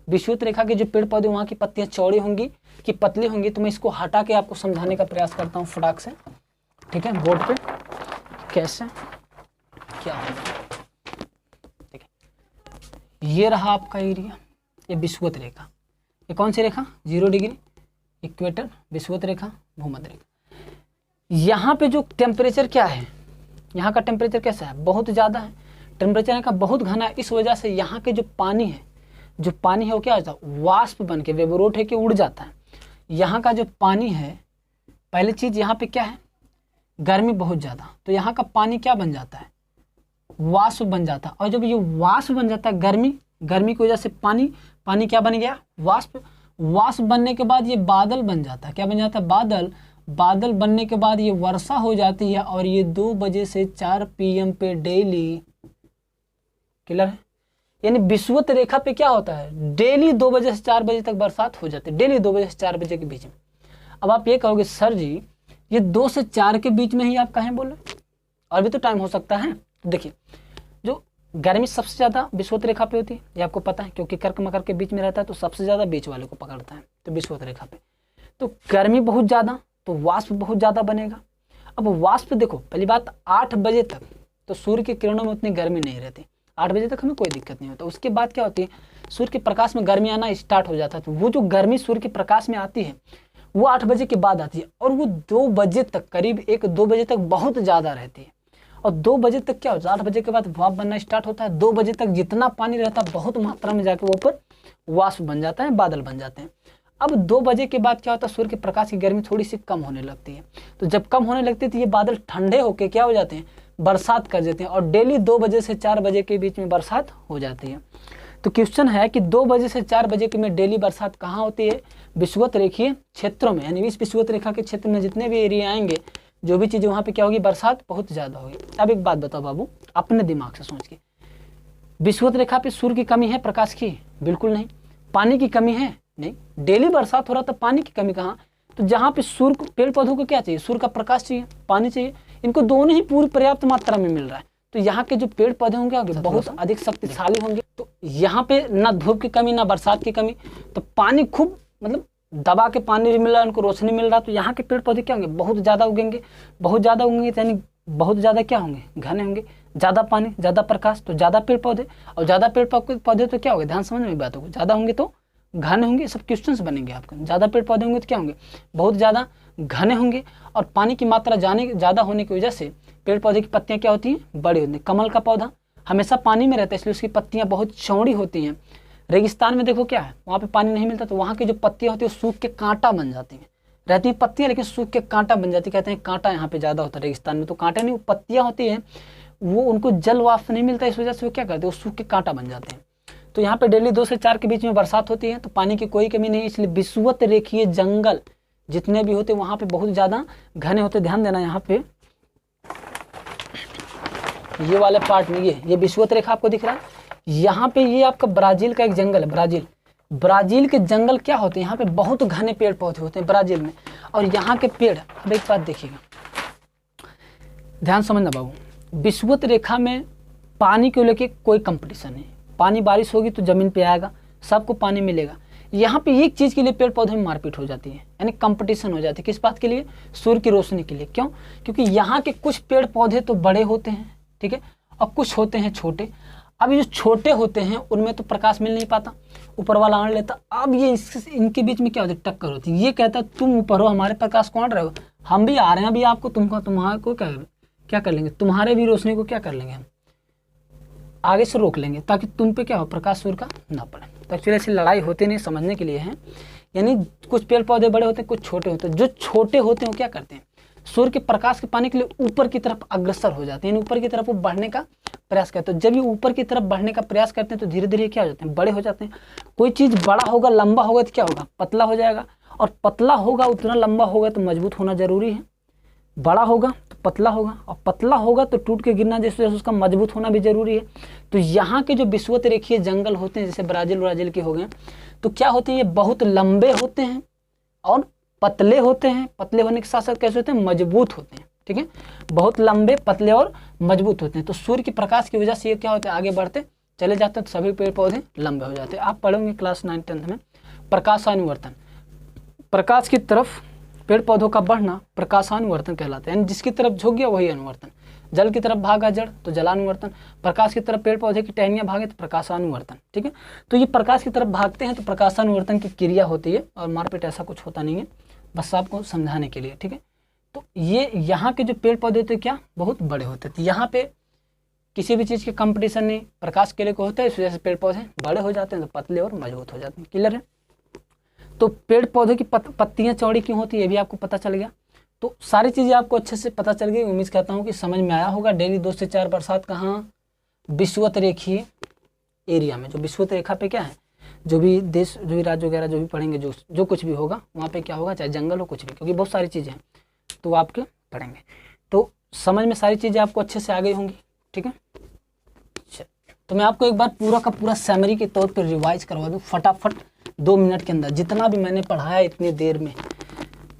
विषुवत रेखा के जो पेड़ पौधे वहाँ की पत्तियाँ चौड़ी होंगी कि पतली होंगी। तो मैं इसको हटा के आपको समझाने का प्रयास करता हूँ फटाक से, ठीक है, बोर्ड पे कैसे क्या होगा। ठीक है, ये रहा आपका एरिया, ये विषुवत रेखा। ये कौन सी रेखा, 0 डिग्री इक्वेटर, विषुवत रेखा, भूमध्य रेखा। यहाँ पे जो टेम्परेचर क्या है, यहाँ का टेम्परेचर कैसा है, बहुत ज़्यादा है। टेम्परेचर यहाँ का बहुत घना है। इस वजह से यहाँ के जो पानी है, जो पानी है वो क्या होता है, वाष्प बन के वेवरोट है कि उड़ जाता है। यहाँ का जो पानी है, पहली चीज़ यहाँ पे क्या है, गर्मी बहुत ज़्यादा, तो यहाँ का पानी क्या बन जाता है, वाष्प बन जाता है। और जब ये वाष्प बन जाता है, गर्मी की वजह से पानी क्या बन गया, वाष्प बनने के बाद ये बादल बन जाता है। क्या बन जाता है, बादल बनने के बाद ये वर्षा हो जाती है। और ये 2 बजे से 4 PM पे डेली, क्लियर है, यानी विषुवत रेखा पे क्या होता है, डेली 2 बजे से 4 बजे तक बरसात हो जाती है, डेली 2 बजे से 4 बजे के बीच में। अब आप ये कहोगे सर जी ये 2 से 4 के बीच में ही आप कहें बोले, और भी तो टाइम हो सकता है। देखिए जो गर्मी सबसे ज़्यादा विषुवत रेखा पे होती है, ये आपको पता है, क्योंकि कर्क मकर के बीच में रहता है तो सबसे ज़्यादा बीच वाले को पकड़ता है, तो विषुवत रेखा पे। तो गर्मी बहुत ज़्यादा, तो वाष्प बहुत ज़्यादा बनेगा। अब वाष्प देखो, पहली बात 8 बजे तक तो सूर्य की किरणों में उतनी गर्मी नहीं रहती, 8 बजे तक हमें कोई दिक्कत नहीं होता। उसके बाद क्या होती है, सूर्य के प्रकाश में गर्मी आना स्टार्ट हो जाता है। तो वो जो गर्मी सूर्य के प्रकाश में आती है वो 8 बजे के बाद आती है, और वो 2 बजे तक, करीब 1-2 बजे तक बहुत ज़्यादा रहती है। और 2 बजे तक क्या होता है, 8 बजे के बाद भाप बनना स्टार्ट होता है। 2 बजे तक जितना पानी रहता है बहुत मात्रा में जाके वो ऊपर वाष्प बन जाता है, बादल बन जाते हैं। अब 2 बजे के बाद क्या होता है, सूर्य के प्रकाश की गर्मी थोड़ी सी कम होने लगती है। तो जब कम होने लगती है तो ये बादल ठंडे होके क्या हो जाते हैं, बरसात कर देते हैं। और डेली 2 बजे से 4 बजे के बीच में बरसात हो जाती है। तो क्वेश्चन है कि 2 बजे से 4 बजे के में डेली बरसात कहाँ होती है, विषुवत रेखीय क्षेत्रों में, यानी इस विषुवत रेखा के क्षेत्र में जितने भी एरिया आएंगे, जो भी चीज़ें वहाँ पे क्या होगी, बरसात बहुत ज़्यादा होगी। अब एक बात बताओ बाबू, अपने दिमाग से सोच के, विषुवत रेखा पे सूर्य की कमी है, प्रकाश की बिल्कुल नहीं। पानी की कमी है नहीं, डेली बरसात हो रहा था, पानी की कमी कहाँ। तो जहाँ पे सूर्य को, पेड़ पौधों को क्या चाहिए, सूर्य का प्रकाश चाहिए, पानी चाहिए, इनको दोनों ही पूरी पर्याप्त मात्रा में मिल रहा है। तो यहाँ के जो पेड़ पौधे होंगे बहुत अधिक शक्तिशाली होंगे। तो यहाँ पे ना धूप की कमी ना बरसात की कमी, तो पानी खूब मतलब दबा के पानी भी मिल रहा है, उनको रोशनी मिल रहा है। तो यहाँ के पेड़ पौधे क्या होंगे, बहुत ज़्यादा उगेंगे, बहुत ज़्यादा उगेंगे, यानी बहुत ज़्यादा क्या होंगे, घने होंगे। ज़्यादा पानी, ज़्यादा प्रकाश, तो ज़्यादा पेड़ पौधे, और ज़्यादा पेड़ पौधे तो क्या होगा, ध्यान समझ में बात होगी, ज़्यादा होंगे तो घने होंगे। सब क्वेश्चंस बनेंगे आपके। ज़्यादा पेड़ पौधे होंगे तो क्या होंगे, बहुत ज़्यादा घने होंगे। और पानी की मात्रा ज़्यादा होने की वजह से पेड़ पौधे की पत्तियाँ क्या होती हैं, बड़ी होती हैं। कमल का पौधा हमेशा पानी में रहता है, इसलिए उसकी पत्तियाँ बहुत चौड़ी होती हैं। रेगिस्तान में देखो क्या है, वहाँ पे पानी नहीं मिलता, तो वहाँ की जो पत्तियाँ होती है सूख के कांटा बन जाती हैं, रहती हैं पत्तियाँ लेकिन सूख के कांटा बन जाती है। कहते हैं कांटा यहाँ पे ज़्यादा होता है रेगिस्तान में, तो कांटे नहीं, वो पत्तियाँ होती हैं, वो उनको जल वाष्प नहीं मिलता, इस वजह से वो क्या करते हैं, वो सूख के कांटा बन जाते हैं। तो यहाँ पे डेली 2 से 4 के बीच में बरसात होती है, तो पानी की कोई कमी नहीं, इसलिए विषुवत रेखीय जंगल जितने भी होते हैं वहाँ पे बहुत ज़्यादा घने होते। ध्यान देना यहाँ पे ये वाले पार्ट में ये विषुवत रेखा आपको दिख रहा है, यहाँ पे ये आपका ब्राज़ील का एक जंगल है। ब्राज़ील के जंगल क्या होते हैं, यहाँ पे बहुत घने पेड़ पौधे होते हैं ब्राज़ील में। और यहाँ के पेड़, अब एक बात देखिएगा, ध्यान समझना बाबू, विषुवत रेखा में पानी को लेके कोई कंपटीशन नहीं, पानी बारिश होगी तो ज़मीन पे आएगा, सबको पानी मिलेगा। यहाँ पे एक चीज़ के लिए पेड़ पौधे में मारपीट हो जाती है, यानी कंपटीशन हो जाती है। किस बात के लिए? सूर्य की रोशनी के लिए। क्यों? क्योंकि यहाँ के कुछ पेड़ पौधे तो बड़े होते हैं, ठीक है, और कुछ होते हैं छोटे। अब ये जो छोटे होते हैं उनमें तो प्रकाश मिल नहीं पाता, ऊपर वाला आड़ लेता। अब ये इनके बीच में क्या होती है, टक्कर होती है। ये कहता तुम ऊपर हो, हमारे प्रकाश को आड़ रहे हो, हम भी आ रहे हैं अभी आपको, तुम्हारे को क्या कर लेंगे, तुम्हारे भी रोशनी को क्या कर लेंगे, हम आगे से रोक लेंगे, ताकि तुम पे क्या हो, प्रकाश सूर्य का ना पड़े। तो एक्चुअली ऐसी लड़ाई होती नहीं, समझने के लिए है। यानी कुछ पेड़ पौधे बड़े होते हैं, कुछ छोटे होते हैं। जो छोटे होते हैं वो क्या करते हैं, सूर्य के प्रकाश के पाने के लिए ऊपर की तरफ अग्रसर हो जाते हैं, ऊपर की तरफ वो बढ़ने का प्रयास करते हैं। जब ये ऊपर की तरफ बढ़ने का प्रयास करते हैं तो धीरे धीरे क्या हो जाते हैं, बड़े हो जाते हैं। कोई चीज़ बड़ा होगा, लंबा होगा तो क्या होगा, पतला हो जाएगा, और पतला होगा उतना लंबा होगा तो मजबूत होना जरूरी है। बड़ा होगा तो पतला होगा, और पतला होगा तो टूट के गिरना, जैसे उसका मजबूत होना भी जरूरी है। तो यहाँ के जो विषुवत रेखीय जंगल होते हैं, जैसे ब्राज़ील के हो गए, तो क्या होते हैं, ये बहुत लंबे होते हैं और पतले होते हैं। पतले होने के साथ साथ कैसे होते हैं, मजबूत होते हैं, ठीक है, बहुत लंबे, पतले और मजबूत होते हैं। तो सूर्य के प्रकाश की वजह से ये क्या होते हैं, आगे बढ़ते चले जाते हैं, तो सभी पेड़ पौधे लंबे हो जाते हैं। आप पढ़ोगे क्लास 9-10 में, प्रकाशानुवर्तन, प्रकाश की तरफ पेड़ पौधों का बढ़ना प्रकाशानुवर्तन कहलाता है। यानी जिसकी तरफ झुक गया वही अनुवर्तन। जल की तरफ भागा जड़ तो जलानुवर्तन, प्रकाश की तरफ पेड़ पौधे की टहनियाँ भागे तो प्रकाशानुवर्तन, ठीक है। तो ये प्रकाश की तरफ भागते हैं तो प्रकाशानुवर्तन की क्रिया होती है, और मारपीट ऐसा कुछ होता नहीं है, बस आपको समझाने के लिए, ठीक है। तो ये यहाँ के जो पेड़ पौधे होते क्या, बहुत बड़े होते थे। यहाँ पे किसी भी चीज़ के कंपटीशन नहीं, प्रकाश के लिए को होता है, इस वजह से पेड़ पौधे बड़े हो जाते हैं, तो पतले और मजबूत हो जाते हैं। क्लियर है? तो पेड़ पौधे की पत्तियाँ चौड़ी क्यों होती है, ये भी आपको पता चल गया। तो सारी चीज़ें आपको अच्छे से पता चल गई। उम्मीद करता हूँ कि समझ में आया होगा। डेली 2 से 4 बरसात कहाँ, विषुवत रेखीय एरिया में। जो विषुवत रेखा पे क्या है, जो भी देश, जो भी राज्य वगैरह जो भी पढ़ेंगे, जो कुछ भी होगा वहाँ पे क्या होगा, चाहे जंगल हो, कुछ भी, क्योंकि बहुत सारी चीज़ें हैं तो आपके पढ़ेंगे। तो समझ में सारी चीज़ें आपको अच्छे से आ गई होंगी, ठीक है। तो मैं आपको एक बार पूरा का पूरा समरी के तौर पर रिवाइज करवा दूँ फटाफट 2 मिनट के अंदर, जितना भी मैंने पढ़ाया इतनी देर में।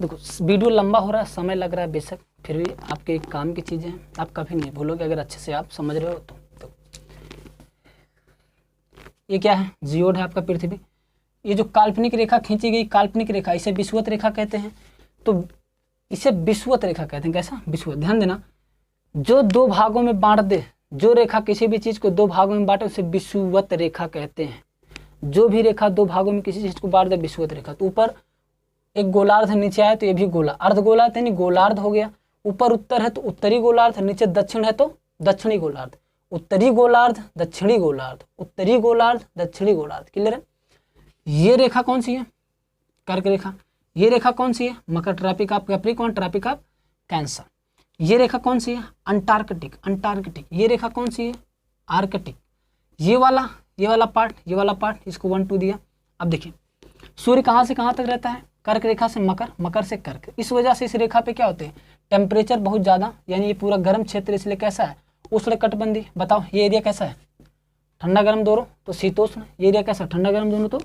देखो वीडियो लंबा हो रहा है, समय लग रहा है बेशक, फिर भी आपके काम की चीज़ें हैं, आप कभी नहीं भूलोगे अगर अच्छे से आप समझ रहे हो तो। ये क्या है, जियोड है आपका पृथ्वी। ये जो काल्पनिक रेखा खींची गई, काल्पनिक रेखा, इसे विषुवत रेखा कहते हैं। तो इसे विषुवत रेखा कहते हैं। कैसा? विषुवत। ध्यान देना, जो 2 भागों में बांट दे, जो रेखा किसी भी चीज़ को 2 भागों में बांटे उसे विषुवत रेखा कहते हैं। जो भी रेखा 2 भागों में किसी चीज़ को बांट दे, विषुवत रेखा। तो ऊपर एक गोलार्ध है, नीचे आया तो ये भी गोला, अर्ध गोलार्ध यानी गोलार्ध हो गया। ऊपर उत्तर है तो उत्तरी गोलार्ध, नीचे दक्षिण है तो दक्षिणी गोलार्ध। उत्तरी गोलार्ध, दक्षिणी गोलार्ध, उत्तरी गोलार्ध, दक्षिणी गोलार्ध। क्लियर है? ये रेखा कौन सी है? कर्क रेखा। ये रेखा कौन सी है? मकर, tropic of Capricorn, tropic of Cancer. ये रेखा कौन सी है? Antarctic, Antarctic. ये रेखा कौन सी है? आर्कटिक। ये वाला पार्ट, इसको 1 2 दिया। अब देखिए सूर्य कहाँ से कहाँ तक रहता है? कर्क रेखा से मकर, मकर से कर्क। इस वजह से इस रेखा पे क्या होते हैं, टेम्परेचर बहुत ज़्यादा, यानी ये पूरा गर्म क्षेत्र, इसलिए कैसा है, उष्णकटिबंधीय। बताओ ये एरिया कैसा है, ठंडा गर्म दोनों तो शीतोष्ण। ये एरिया कैसा, ठंडा गर्म दोनों तो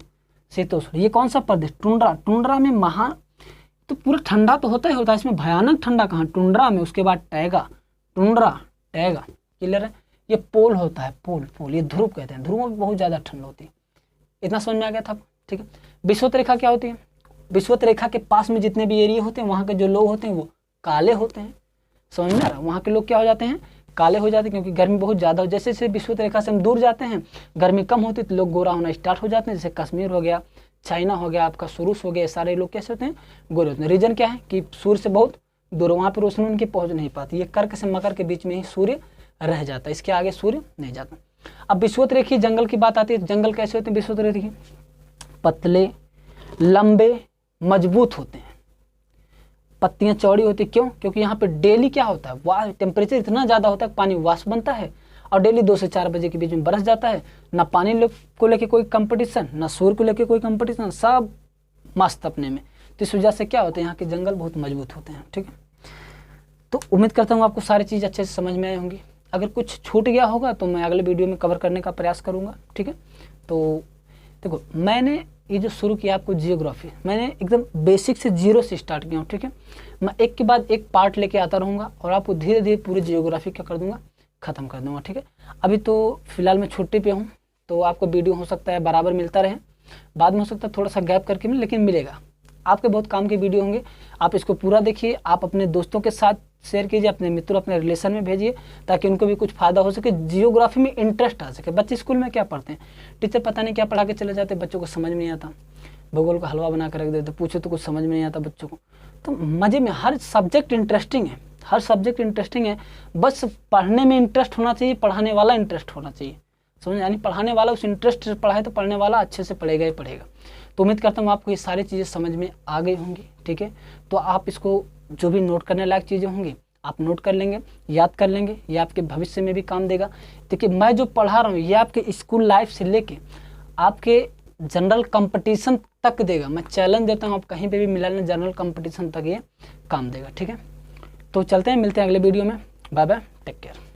शीतोष्ण। ये कौन सा प्रदेश? टुंड्रा। टुंड्रा में तो पूरा ठंडा तो होता ही होता है, इसमें भयानक ठंडा कहाँ, टुंड्रा में। उसके बाद टैगा, टुंड्रा, टैगा। क्लियर है? ये पोल होता है, पोल ये ध्रुव कहते हैं। ध्रुवों में बहुत ज़्यादा ठंड होती है। इतना समझ में आ गया था? ठीक है। विषुवत रेखा क्या होती है? विषुवत रेखा के पास में जितने भी एरिया होते हैं वहाँ के जो लोग होते हैं वो काले होते हैं। समझ में आ रहा है? वहाँ के लोग क्या हो जाते हैं, काले हो जाते हैं, क्योंकि गर्मी बहुत ज़्यादा हो। जैसे जैसे विषुवत रेखा से हम दूर जाते हैं, गर्मी कम होती है तो लोग गोरा होना स्टार्ट हो जाते हैं। जैसे कश्मीर हो गया, चाइना हो गया, आपका सुरूस हो गया, सारे लोग कैसे होते हैं, गोरे होते हैं। रीजन क्या है कि सूर्य से बहुत दूर, वहाँ पर रोशनी उनकी पहुँच नहीं पाती। ये कर्क से मकर के बीच में ही सूर्य रह जाता है, इसके आगे सूर्य नहीं जाता। अब विषुवत-रेखीय जंगल की बात आती है, जंगल कैसे होते हैं विषुवत-रेखीय? पतले, लंबे, मजबूत होते हैं, पत्तियां चौड़ी होती, क्यों? क्योंकि यहाँ पे डेली क्या होता है, टेम्परेचर इतना ज़्यादा होता है, पानी वाष्प बनता है और डेली 2 से 4 बजे के बीच में बरस जाता है। ना पानी को लेके कोई कंपटीशन, ना सूर्य को लेके कोई कंपटीशन, सब मस्त अपने में। तो इस वजह से क्या होता है, यहाँ के जंगल बहुत मजबूत होते हैं। ठीक है, तो उम्मीद करता हूँ आपको सारी चीज़ अच्छे से समझ में आई होंगी। अगर कुछ छूट गया होगा तो मैं अगले वीडियो में कवर करने का प्रयास करूँगा। ठीक है, तो देखो मैंने ये जो शुरू किया आपको जियोग्राफी, मैंने एकदम बेसिक से 0 से स्टार्ट किया हूँ। ठीक है, मैं एक के बाद एक पार्ट लेके आता रहूँगा और आपको धीरे धीरे पूरी जियोग्राफी क्या कर दूँगा, ख़त्म कर दूँगा। ठीक है, अभी तो फिलहाल मैं छुट्टी पे हूँ, तो आपको वीडियो हो सकता है बराबर मिलता रहे, बाद में हो सकता है थोड़ा सा गैप करके मिले, लेकिन मिलेगा। आपके बहुत काम के वीडियो होंगे, आप इसको पूरा देखिए, आप अपने दोस्तों के साथ शेयर कीजिए, अपने मित्रों, अपने रिलेशन में भेजिए, ताकि उनको भी कुछ फ़ायदा हो सके, जियोग्राफी में इंटरेस्ट आ सके। बच्चे स्कूल में क्या पढ़ते हैं, टीचर पता नहीं क्या पढ़ा के चले जाते, बच्चों को समझ में नहीं आता, भूगोल का हलवा बना कर रख देते, पूछो तो कुछ समझ में नहीं आता बच्चों को। तो मज़े में, हर सब्जेक्ट इंटरेस्टिंग है, हर सब्जेक्ट इंटरेस्टिंग है, बस पढ़ने में इंटरेस्ट होना चाहिए, पढ़ाने वाला इंटरेस्ट होना चाहिए, समझ, यानी पढ़ाने वाला उस इंटरेस्ट से पढ़ाए तो पढ़ने वाला अच्छे से पढ़ेगा ही पढ़ेगा। तो उम्मीद करता हूँ आपको ये सारी चीज़ें समझ में आ गई होंगी। ठीक है, तो आप इसको जो भी नोट करने लायक चीज़ें होंगी आप नोट कर लेंगे, याद कर लेंगे, ये आपके भविष्य में भी काम देगा। देखिए मैं जो पढ़ा रहा हूँ ये आपके स्कूल लाइफ से लेके आपके जनरल कंपटीशन तक देगा। मैं चैलेंज देता हूँ, आप कहीं पे भी मिला लें, जनरल कंपटीशन तक ये काम देगा। ठीक है, तो चलते हैं, मिलते हैं अगले वीडियो में। Bye bye, take care.